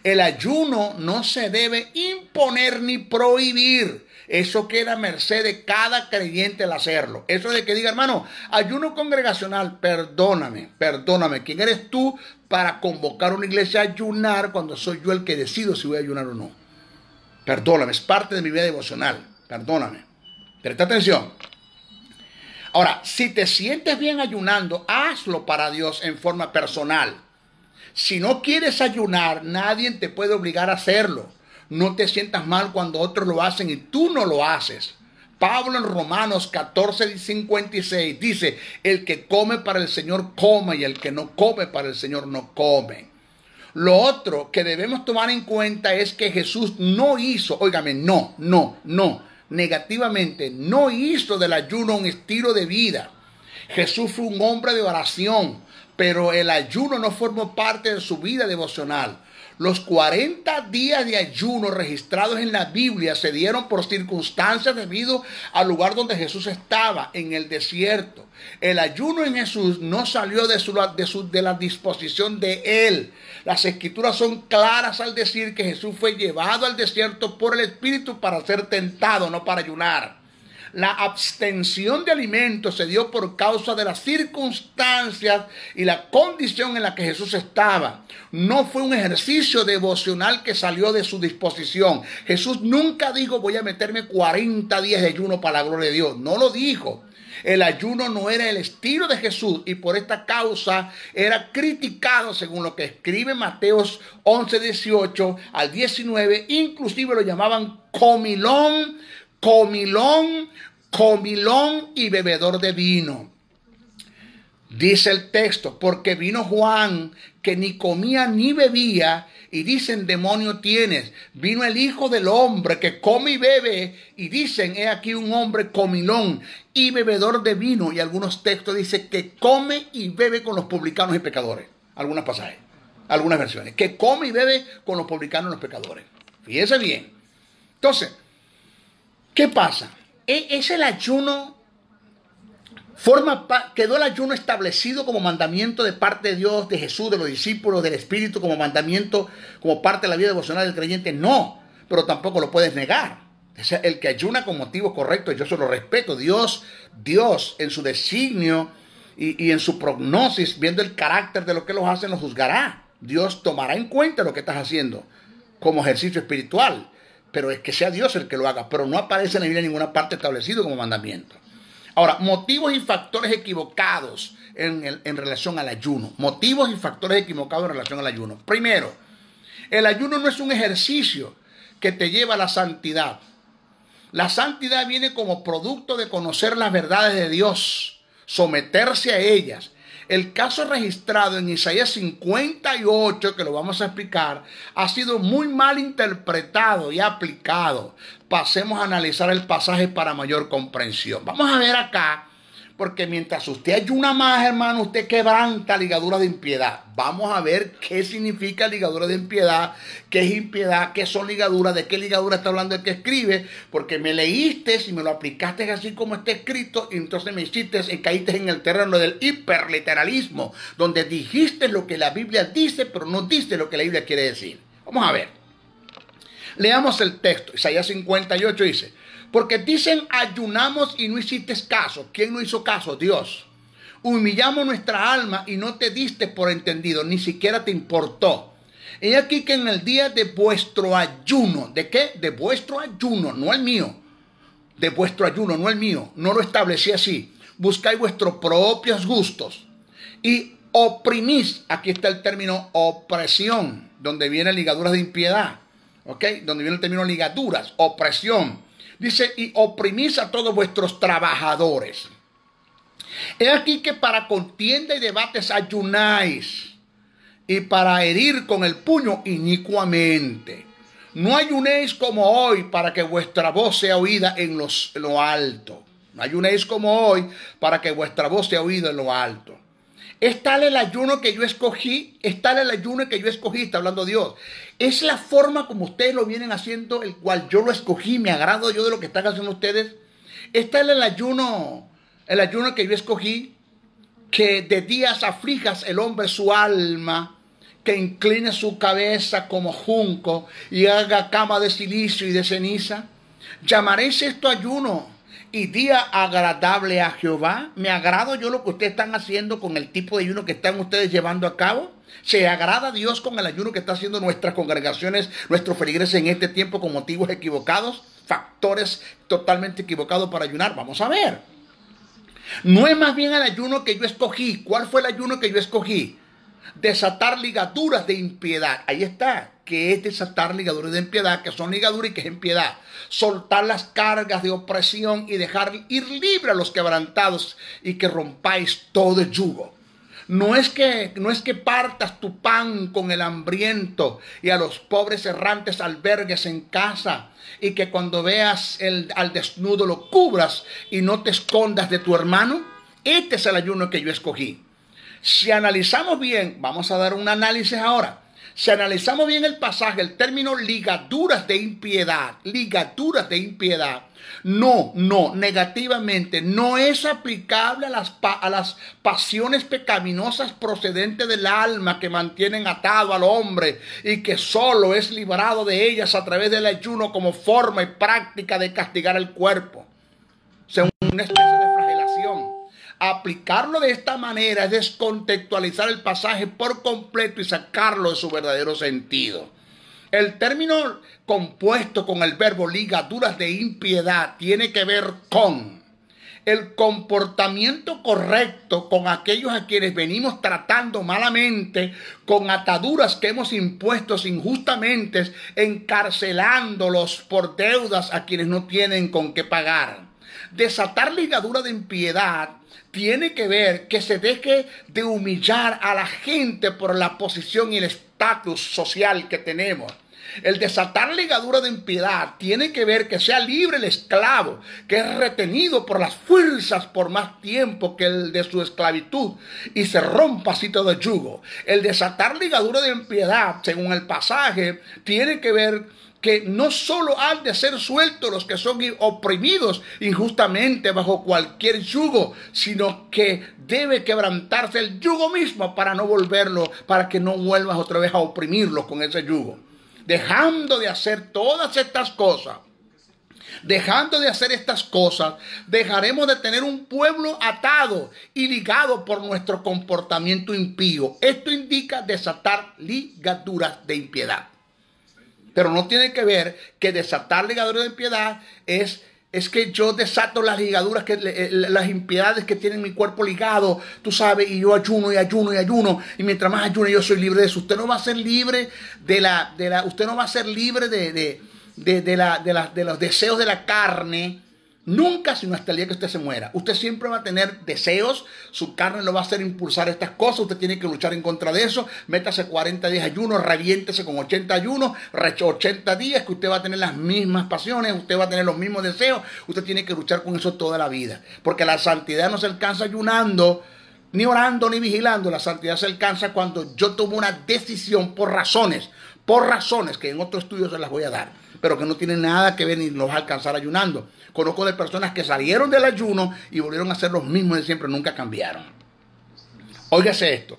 El ayuno no se debe imponer ni prohibir. Eso queda a merced de cada creyente el hacerlo. Eso de que diga, hermano, ayuno congregacional, perdóname. ¿Quién eres tú para convocar a una iglesia a ayunar cuando soy yo el que decido si voy a ayunar o no? Perdóname, es parte de mi vida devocional. Perdóname. Presta atención. Ahora, si te sientes bien ayunando, hazlo para Dios en forma personal. Si no quieres ayunar, nadie te puede obligar a hacerlo. No te sientas mal cuando otros lo hacen y tú no lo haces. Pablo en Romanos 14:56 dice, el que come para el Señor come y el que no come para el Señor no come. Lo otro que debemos tomar en cuenta es que Jesús no hizo, óigame, negativamente, no hizo del ayuno un estilo de vida. Jesús fue un hombre de oración, pero el ayuno no formó parte de su vida devocional. Los 40 días de ayuno registrados en la Biblia se dieron por circunstancias debido al lugar donde Jesús estaba, en el desierto. El ayuno en Jesús no salió de la disposición de Él. Las Escrituras son claras al decir que Jesús fue llevado al desierto por el Espíritu para ser tentado, no para ayunar. La abstención de alimentos se dio por causa de las circunstancias y la condición en la que Jesús estaba. No fue un ejercicio devocional que salió de su disposición. Jesús nunca dijo, voy a meterme 40 días de ayuno para la gloria de Dios. No lo dijo. El ayuno no era el estilo de Jesús y por esta causa era criticado según lo que escribe Mateos 11:18 al 19. Inclusive lo llamaban comilón y bebedor de vino. Dice el texto, porque vino Juan que ni comía ni bebía y dicen, demonio tienes. Vino el Hijo del Hombre que come y bebe y dicen, he aquí un hombre comilón y bebedor de vino. Y algunos textos dicen que come y bebe con los publicanos y pecadores. Algunos pasajes, algunas versiones, que come y bebe con los publicanos y los pecadores. Fíjense bien. Entonces, ¿qué pasa? Es el ayuno, quedó el ayuno establecido como mandamiento de parte de Dios, de Jesús, de los discípulos, del Espíritu, como mandamiento, como parte de la vida devocional del creyente. No, pero tampoco lo puedes negar. O sea, el que ayuna con motivos correctos, yo se lo respeto. Dios en su designio y en su prognosis, viendo el carácter de lo que los hacen, los juzgará. Dios tomará en cuenta lo que estás haciendo como ejercicio espiritual. Pero es que sea Dios el que lo haga, pero no aparece en la Biblia en ninguna parte establecido como mandamiento. Ahora, motivos y factores equivocados en relación al ayuno. Motivos y factores equivocados en relación al ayuno. Primero, el ayuno no es un ejercicio que te lleva a la santidad. La santidad viene como producto de conocer las verdades de Dios, someterse a ellas. El caso registrado en Isaías 58, que lo vamos a explicar, ha sido muy mal interpretado y aplicado. Pasemos a analizar el pasaje para mayor comprensión. Vamos a ver acá, porque mientras usted ayuna más, hermano, usted quebranta ligaduras de impiedad. Vamos a ver qué significa ligadura de impiedad, qué es impiedad, qué son ligaduras, de qué ligadura está hablando el que escribe, porque me leíste y me lo aplicaste así como está escrito, y entonces me hiciste, caíste en el terreno del hiperliteralismo, donde dijiste lo que la Biblia dice, pero no dice lo que la Biblia quiere decir. Vamos a ver. Leamos el texto. Isaías 58 dice: porque dicen, ayunamos y no hiciste caso. ¿Quién no hizo caso? Dios. Humillamos nuestra alma y no te diste por entendido, ni siquiera te importó. He aquí que en el día de vuestro ayuno, ¿de qué? De vuestro ayuno, no el mío. De vuestro ayuno, no el mío. No lo establecí así. Buscáis vuestros propios gustos y oprimís. Aquí está el término opresión, donde vienen ligaduras de impiedad. ¿Ok? Donde viene el término ligaduras, opresión. Dice, y oprimís a todos vuestros trabajadores. He aquí que para contienda y debates ayunáis, y para herir con el puño inicuamente. No ayunéis como hoy para que vuestra voz sea oída en lo alto. No ayunéis como hoy para que vuestra voz sea oída en lo alto. Es tal el ayuno que yo escogí, es tal el ayuno que yo escogí, está hablando Dios. Es la forma como ustedes lo vienen haciendo, el cual yo lo escogí, me agrado yo de lo que están haciendo ustedes. Es tal el ayuno que yo escogí, que de días aflijas el hombre su alma, que incline su cabeza como junco y haga cama de silicio y de ceniza. ¿Llamaréis esto ayuno y día agradable a Jehová? ¿Me agrado yo lo que ustedes están haciendo con el tipo de ayuno que están ustedes llevando a cabo? ¿Se agrada a Dios con el ayuno que están haciendo nuestras congregaciones, nuestros feligreses en este tiempo con motivos equivocados? Factores totalmente equivocados para ayunar. Vamos a ver. No es más bien el ayuno que yo escogí. ¿Cuál fue el ayuno que yo escogí? Desatar ligaduras de impiedad. Ahí está. Que es desatar ligaduras de impiedad, que son ligaduras y que es impiedad. Soltar las cargas de opresión y dejar ir libre a los quebrantados y que rompáis todo el yugo. No es que partas tu pan con el hambriento y a los pobres errantes albergues en casa y que cuando veas al desnudo lo cubras y no te escondas de tu hermano. Este es el ayuno que yo escogí. Si analizamos bien, vamos a dar un análisis ahora. Si analizamos bien el pasaje, el término ligaduras de impiedad, negativamente, no es aplicable a las pasiones pecaminosas procedentes del alma que mantienen atado al hombre y que solo es librado de ellas a través del ayuno como forma y práctica de castigar el cuerpo, según una especie de flagelación. Aplicarlo de esta manera es descontextualizar el pasaje por completo y sacarlo de su verdadero sentido. El término compuesto con el verbo ligaduras de impiedad tiene que ver con el comportamiento correcto con aquellos a quienes venimos tratando malamente, con ataduras que hemos impuesto injustamente, encarcelándolos por deudas a quienes no tienen con qué pagar. Desatar ligadura de impiedad tiene que ver que se deje de humillar a la gente por la posición y el estatus social que tenemos. El desatar ligadura de impiedad tiene que ver que sea libre el esclavo, que es retenido por las fuerzas por más tiempo que el de su esclavitud y se rompa así todo el yugo. El desatar ligadura de impiedad, según el pasaje, tiene que ver que no solo han de ser sueltos los que son oprimidos injustamente bajo cualquier yugo, sino que debe quebrantarse el yugo mismo para no volverlo, para que no vuelvas otra vez a oprimirlos con ese yugo. Dejando de hacer todas estas cosas, dejaremos de tener un pueblo atado y ligado por nuestro comportamiento impío. Esto indica desatar ligaduras de impiedad. Pero no tiene que ver que desatar ligaduras de impiedad es que yo desato las ligaduras, las impiedades que tiene mi cuerpo ligado, tú sabes, y yo ayuno y ayuno y ayuno, y mientras más ayuno yo soy libre de eso. Usted no va a ser libre usted no va a ser libre de los deseos de la carne, nunca sino hasta el día que usted se muera. Usted siempre va a tener deseos, su carne lo va a hacer impulsar estas cosas, usted tiene que luchar en contra de eso. Métase 40 días ayunos, reviéntese con 80 ayunos, 80 días que usted va a tener las mismas pasiones, usted va a tener los mismos deseos, usted tiene que luchar con eso toda la vida, porque la santidad no se alcanza ayunando, ni orando, ni vigilando. La santidad se alcanza cuando yo tomo una decisión por razones que en otro estudio se las voy a dar, pero que no tienen nada que ver ni los va a alcanzar ayunando. Conozco de personas que salieron del ayuno y volvieron a ser los mismos de siempre, nunca cambiaron. Óigase esto.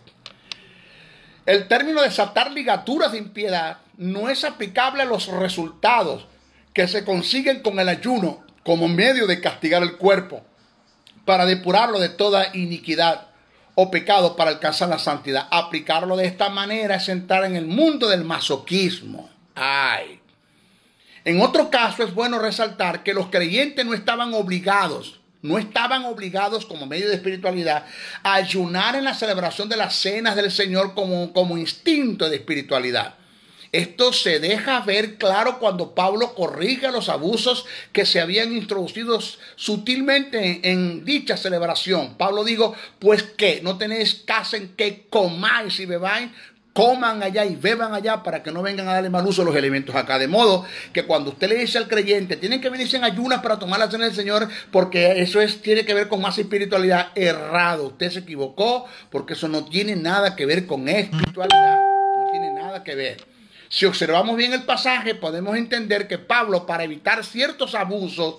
El término desatar ligaduras de impiedad no es aplicable a los resultados que se consiguen con el ayuno como medio de castigar el cuerpo para depurarlo de toda iniquidad o pecado para alcanzar la santidad. Aplicarlo de esta manera es entrar en el mundo del masoquismo. Ay. En otro caso es bueno resaltar que los creyentes no estaban obligados como medio de espiritualidad a ayunar en la celebración de las cenas del Señor como instinto de espiritualidad. Esto se deja ver claro cuando Pablo corrige los abusos que se habían introducido sutilmente en dicha celebración. Pablo dijo, pues que no tenéis casa en que comáis y bebáis, coman allá y beban allá para que no vengan a darle mal uso a los elementos acá. De modo que cuando usted le dice al creyente, tienen que venirse en ayunas para tomar la cena del Señor, porque eso tiene que ver con más espiritualidad, errado. Usted se equivocó, porque eso no tiene nada que ver con espiritualidad. No tiene nada que ver. Si observamos bien el pasaje, podemos entender que Pablo, para evitar ciertos abusos,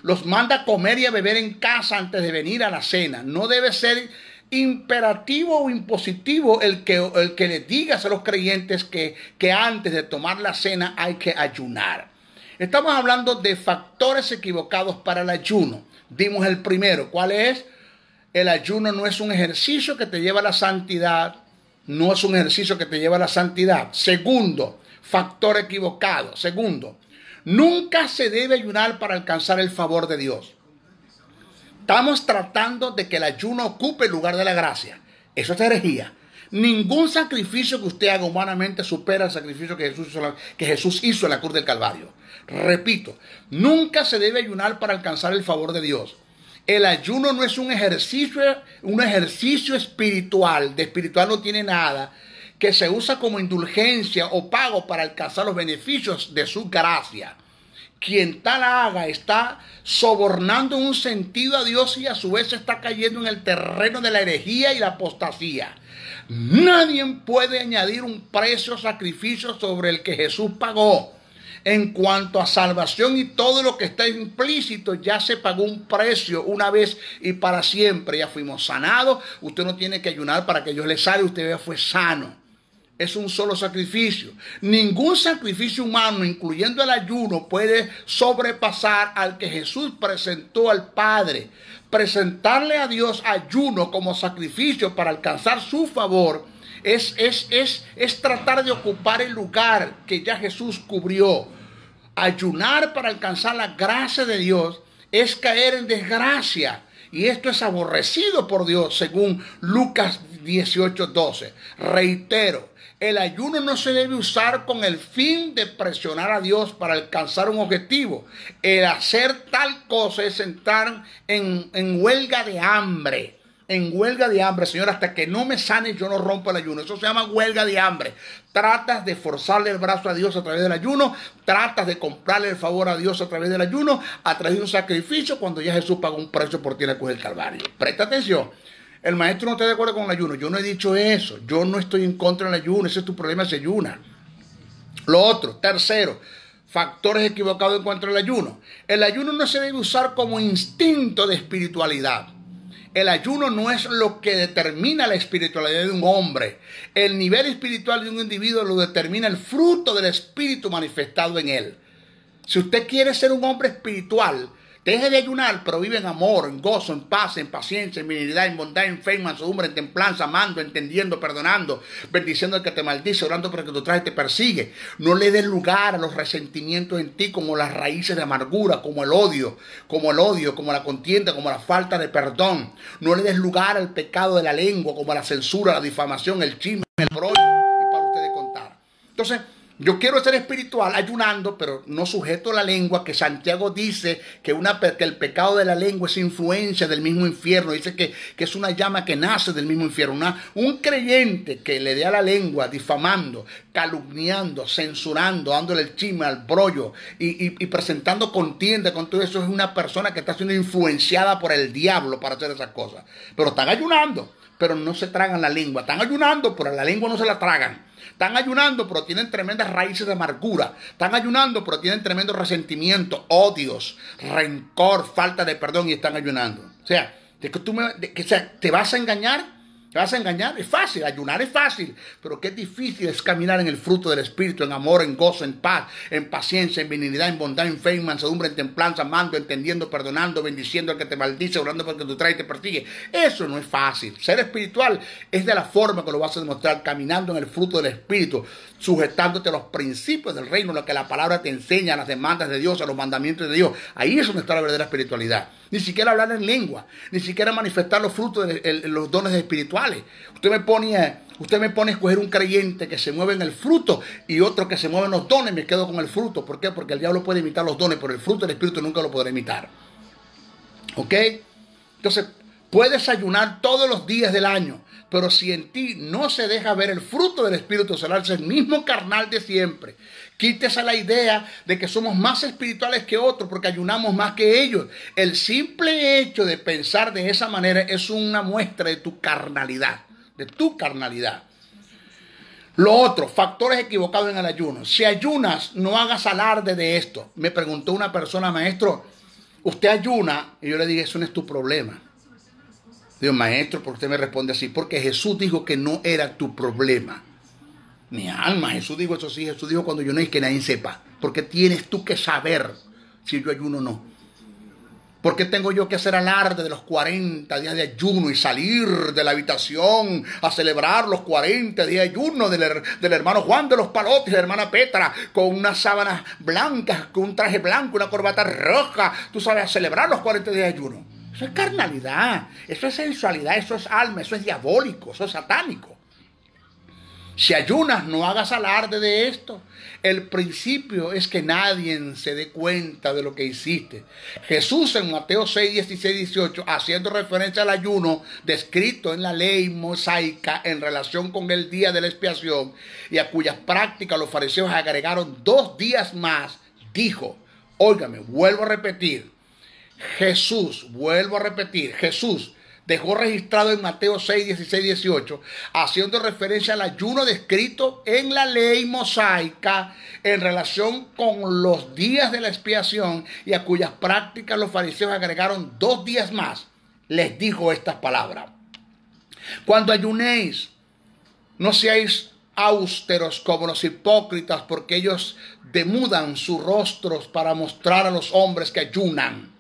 los manda a comer y a beber en casa antes de venir a la cena. No debe ser imperativo o impositivo el que le digas a los creyentes que antes de tomar la cena hay que ayunar. Estamos hablando de factores equivocados para el ayuno. Dimos el primero. ¿Cuál es? El ayuno no es un ejercicio que te lleva a la santidad. No es un ejercicio que te lleva a la santidad. Segundo, factor equivocado. Segundo, nunca se debe ayunar para alcanzar el favor de Dios. Estamos tratando de que el ayuno ocupe el lugar de la gracia. Eso es herejía. Ningún sacrificio que usted haga humanamente supera el sacrificio que Jesús hizo en la cruz del Calvario. Repito, nunca se debe ayunar para alcanzar el favor de Dios. El ayuno no es un ejercicio espiritual, de espiritual no tiene nada, que se usa como indulgencia o pago para alcanzar los beneficios de su gracia. Quien tal haga está sobornando en un sentido a Dios y a su vez está cayendo en el terreno de la herejía y la apostasía. Nadie puede añadir un precio o sacrificio sobre el que Jesús pagó. En cuanto a salvación y todo lo que está implícito, ya se pagó un precio una vez y para siempre. Ya fuimos sanados. Usted no tiene que ayunar para que Dios le salve. Usted ya fue sano. Es un solo sacrificio. Ningún sacrificio humano, incluyendo el ayuno, puede sobrepasar al que Jesús presentó al Padre. Presentarle a Dios ayuno como sacrificio para alcanzar su favor es tratar de ocupar el lugar que ya Jesús cubrió. Ayunar para alcanzar la gracia de Dios es caer en desgracia. Y esto es aborrecido por Dios, según Lucas 18:12. Reitero, el ayuno no se debe usar con el fin de presionar a Dios para alcanzar un objetivo. El hacer tal cosa es entrar en huelga de hambre. En huelga de hambre, Señor, hasta que no me sane yo no rompo el ayuno. Eso se llama huelga de hambre. Tratas de forzarle el brazo a Dios a través del ayuno. Tratas de comprarle el favor a Dios a través del ayuno, a través de un sacrificio, cuando ya Jesús pagó un precio por ti en la cruz del Calvario. Presta atención. El maestro no está de acuerdo con el ayuno. Yo no he dicho eso. Yo no estoy en contra del ayuno. Ese es tu problema, se ayuna. Lo otro, tercero, factores equivocados en cuanto al ayuno. El ayuno no se debe usar como instinto de espiritualidad. El ayuno no es lo que determina la espiritualidad de un hombre. El nivel espiritual de un individuo lo determina el fruto del espíritu manifestado en él. Si usted quiere ser un hombre espiritual, deje de ayunar, pero vive en amor, en gozo, en paz, en paciencia, en benignidad, en bondad, en fe, en mansedumbre, en templanza, amando, entendiendo, perdonando, bendiciendo al que te maldice, orando para que tu traje te persigue. No le des lugar a los resentimientos en ti como las raíces de amargura, como el odio, como la contienda, como la falta de perdón. No le des lugar al pecado de la lengua, como la censura, la difamación, el chisme, el brollo, y para ustedes contar. Entonces, Yo quiero ser espiritual ayunando, pero no sujeto a la lengua, que Santiago dice que el pecado de la lengua es influencia del mismo infierno. Dice que es una llama que nace del mismo infierno. Un creyente que le dé a la lengua difamando, calumniando, censurando, dándole el chisme al brollo y presentando contienda con todo eso, es una persona que está siendo influenciada por el diablo para hacer esas cosas. Pero están ayunando, pero no se tragan la lengua. Están ayunando, pero la lengua no se la tragan. Están ayunando, pero tienen tremendas raíces de amargura. Están ayunando, pero tienen tremendo resentimiento, odios, rencor, falta de perdón y están ayunando. O sea, ¿te vas a engañar? ¿Te vas a engañar? Es fácil, ayunar es fácil, pero qué difícil es caminar en el fruto del Espíritu, en amor, en gozo, en paz, en paciencia, en benignidad, en bondad, en fe, en mansedumbre, en templanza, amando, entendiendo, perdonando, bendiciendo al que te maldice, orando porque tú traes y te persigue. Eso no es fácil. Ser espiritual es de la forma que lo vas a demostrar, caminando en el fruto del Espíritu, sujetándote a los principios del reino, lo que la palabra te enseña, a las demandas de Dios, a los mandamientos de Dios. Ahí es donde está la verdadera espiritualidad. Ni siquiera hablar en lengua, ni siquiera manifestar los frutos de los dones espirituales. Usted me pone a escoger un creyente que se mueve en el fruto y otro que se mueve en los dones, me quedo con el fruto. ¿Por qué? Porque el diablo puede imitar los dones, pero el fruto del Espíritu nunca lo podrá imitar. ¿Ok? Entonces, puedes ayunar todos los días del año, pero si en ti no se deja ver el fruto del Espíritu, será el mismo carnal de siempre. Quítese la idea de que somos más espirituales que otros porque ayunamos más que ellos. El simple hecho de pensar de esa manera es una muestra de tu carnalidad, Lo otro, factores equivocados en el ayuno. Si ayunas, no hagas alarde de esto. Me preguntó una persona, maestro, ¿usted ayuna? Y yo le dije, eso no es tu problema. Digo, maestro, ¿por qué usted me responde así? Porque Jesús dijo que no era tu problema. Mi alma, Jesús dijo eso sí, Jesús dijo cuando yo no es que nadie sepa. Porque tienes tú que saber si yo ayuno o no. ¿Por qué tengo yo que hacer alarde de los 40 días de ayuno y salir de la habitación a celebrar los 40 días de ayuno del hermano Juan de los Palotes y de la hermana Petra con unas sábanas blancas, con un traje blanco, una corbata roja? Tú sabes, a celebrar los 40 días de ayuno. Eso es carnalidad, eso es sensualidad, eso es alma, eso es diabólico, eso es satánico. Si ayunas, no hagas alarde de esto. El principio es que nadie se dé cuenta de lo que hiciste. Jesús en Mateo 6, 16, 18, haciendo referencia al ayuno descrito en la ley mosaica en relación con el día de la expiación y a cuyas prácticas los fariseos agregaron 2 días más, dijo, óigame, vuelvo a repetir, Jesús dejó registrado en Mateo 6, 16, 18, haciendo referencia al ayuno descrito en la ley mosaica en relación con los días de la expiación y a cuyas prácticas los fariseos agregaron 2 días más. Les dijo estas palabras. Cuando ayunéis, no seáis austeros como los hipócritas, porque ellos demudan sus rostros para mostrar a los hombres que ayunan.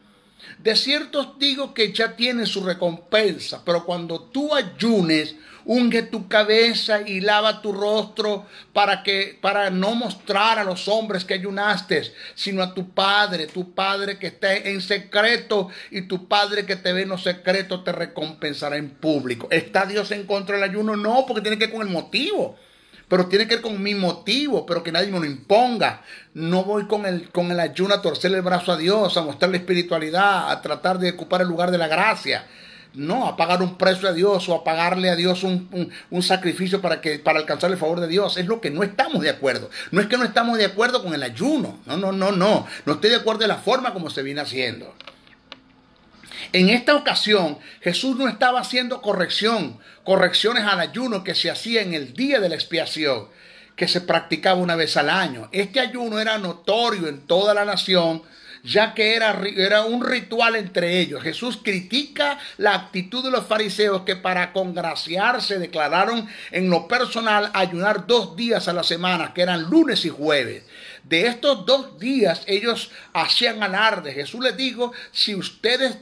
De cierto os digo que ya tienes su recompensa, pero cuando tú ayunes, unge tu cabeza y lava tu rostro para no mostrar a los hombres que ayunaste, sino a tu Padre que está en secreto, y tu Padre que te ve en lo secreto te recompensará en público. ¿Está Dios en contra del ayuno? No, porque tiene que ver con el motivo. Pero tiene que ver con mi motivo, pero que nadie me lo imponga. No voy con el ayuno a torcerle el brazo a Dios, a mostrarle espiritualidad, a tratar de ocupar el lugar de la gracia. No, a pagar un precio a Dios o a pagarle a Dios un sacrificio para alcanzar el favor de Dios. Es lo que no estamos de acuerdo. No es que no estamos de acuerdo con el ayuno. No. No estoy de acuerdo en la forma como se viene haciendo. En esta ocasión, Jesús no estaba haciendo correcciones al ayuno que se hacía en el día de la expiación, que se practicaba una vez al año. Este ayuno era notorio en toda la nación, ya que era un ritual entre ellos. Jesús critica la actitud de los fariseos que para congraciarse declararon en lo personal ayunar 2 días a la semana, que eran lunes y jueves. De estos 2 días ellos hacían alarde. Jesús les dijo, si ustedes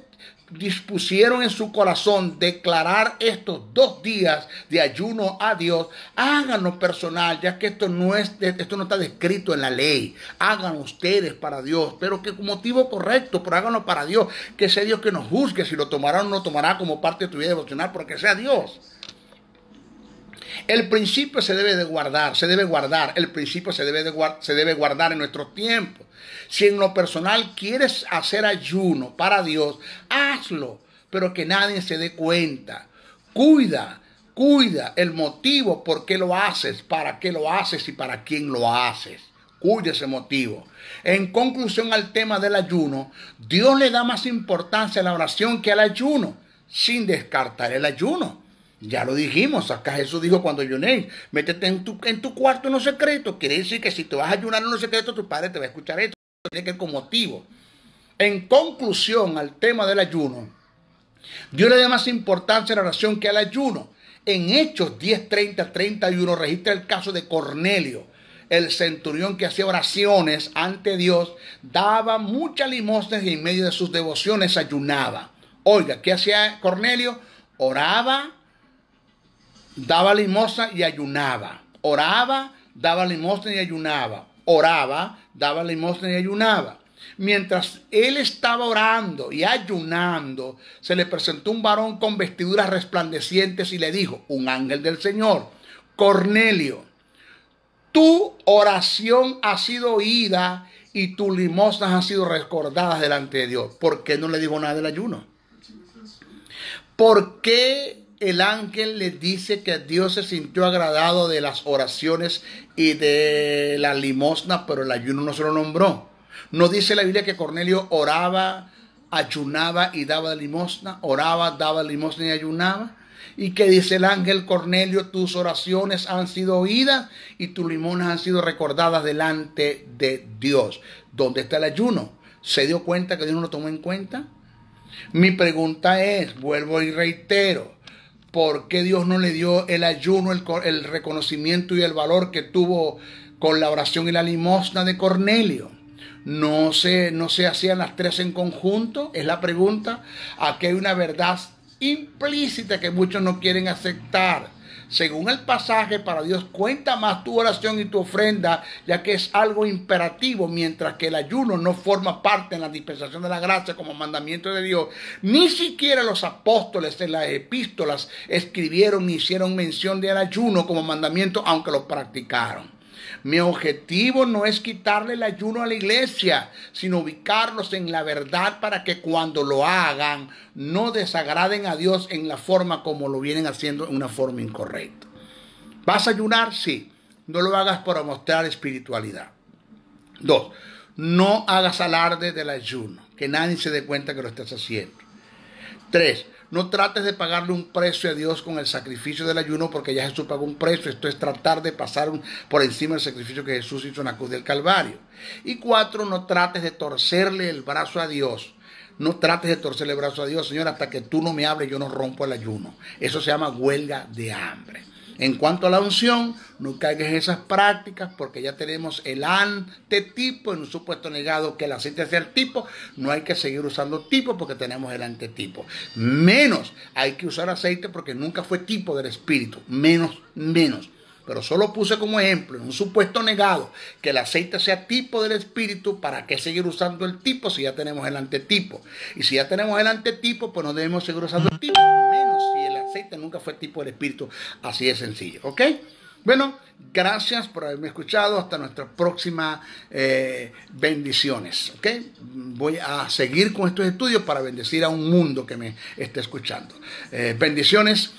dispusieron en su corazón declarar estos 2 días de ayuno a Dios, háganlo personal, ya que esto no está descrito en la ley. Háganlo ustedes para Dios, pero que con motivo correcto, pero háganlo para Dios, que sea Dios que nos juzgue, si lo tomará o no lo tomará como parte de tu vida devocional, porque sea Dios. El principio se debe guardar, el principio se debe guardar en nuestro tiempo. Si en lo personal quieres hacer ayuno para Dios, hazlo, pero que nadie se dé cuenta. Cuida el motivo por qué lo haces, para qué lo haces y para quién lo haces. Cuide ese motivo. En conclusión al tema del ayuno, Dios le da más importancia a la oración que al ayuno, sin descartar el ayuno. Ya lo dijimos, acá Jesús dijo cuando ayunéis, métete en tu cuarto en lo secreto. Quiere decir que si te vas a ayunar en lo secreto, tu padre te va a escuchar esto. Tiene que ir con motivo. En conclusión al tema del ayuno, Dios le da más importancia a la oración que al ayuno. En Hechos 10:30-31 registra el caso de Cornelio, el centurión que hacía oraciones ante Dios, daba muchas limosnas y en medio de sus devociones ayunaba. Oiga, ¿qué hacía Cornelio? Oraba, daba limosna y ayunaba. Oraba, daba limosna y ayunaba. Oraba, daba limosna y ayunaba. Mientras él estaba orando y ayunando, se le presentó un varón con vestiduras resplandecientes y le dijo, un ángel del Señor, Cornelio, tu oración ha sido oída y tus limosnas han sido recordadas delante de Dios. ¿Por qué no le dijo nada del ayuno? ¿Por qué el ángel le dice que Dios se sintió agradado de las oraciones y de la limosna, pero el ayuno no se lo nombró? ¿No dice la Biblia que Cornelio oraba, ayunaba y daba limosna? Oraba, daba limosna y ayunaba. ¿Y qué dice el ángel? Cornelio, tus oraciones han sido oídas y tus limosnas han sido recordadas delante de Dios. ¿Dónde está el ayuno? ¿Se dio cuenta que Dios no lo tomó en cuenta? Mi pregunta es, vuelvo y reitero, ¿por qué Dios no le dio el ayuno, el reconocimiento y el valor que tuvo con la oración y la limosna de Cornelio? ¿No se hacían las tres en conjunto? Es la pregunta. Aquí hay una verdad implícita que muchos no quieren aceptar. Según el pasaje, para Dios cuenta más tu oración y tu ofrenda, ya que es algo imperativo, mientras que el ayuno no forma parte en la dispensación de la gracia como mandamiento de Dios. Ni siquiera los apóstoles en las epístolas escribieron ni hicieron mención del ayuno como mandamiento, aunque lo practicaron. Mi objetivo no es quitarle el ayuno a la iglesia, sino ubicarlos en la verdad para que cuando lo hagan no desagraden a Dios en la forma como lo vienen haciendo, en una forma incorrecta. ¿Vas a ayunar? Sí. No lo hagas para mostrar espiritualidad. 2. No hagas alarde del ayuno, que nadie se dé cuenta que lo estás haciendo. 3. No trates de pagarle un precio a Dios con el sacrificio del ayuno, porque ya Jesús pagó un precio. Esto es tratar de pasar por encima del sacrificio que Jesús hizo en la cruz del Calvario. Y 4, no trates de torcerle el brazo a Dios. No trates de torcerle el brazo a Dios, Señor, hasta que tú no me hables, yo no rompo el ayuno. Eso se llama huelga de hambre. En cuanto a la unción, no caigas en esas prácticas, porque ya tenemos el antetipo en un supuesto negado que el aceite sea el tipo. No hay que seguir usando tipo porque tenemos el antetipo. Menos hay que usar aceite porque nunca fue tipo del espíritu. Menos. Pero solo puse como ejemplo, en un supuesto negado, que el aceite sea tipo del espíritu. ¿Para qué seguir usando el tipo si ya tenemos el antetipo? Y si ya tenemos el antetipo, pues no debemos seguir usando el tipo. Menos si el aceite nunca fue tipo del espíritu. Así de sencillo, ¿ok? Bueno, gracias por haberme escuchado. Hasta nuestras próximas bendiciones, ¿ok? Voy a seguir con estos estudios para bendecir a un mundo que me esté escuchando. Bendiciones.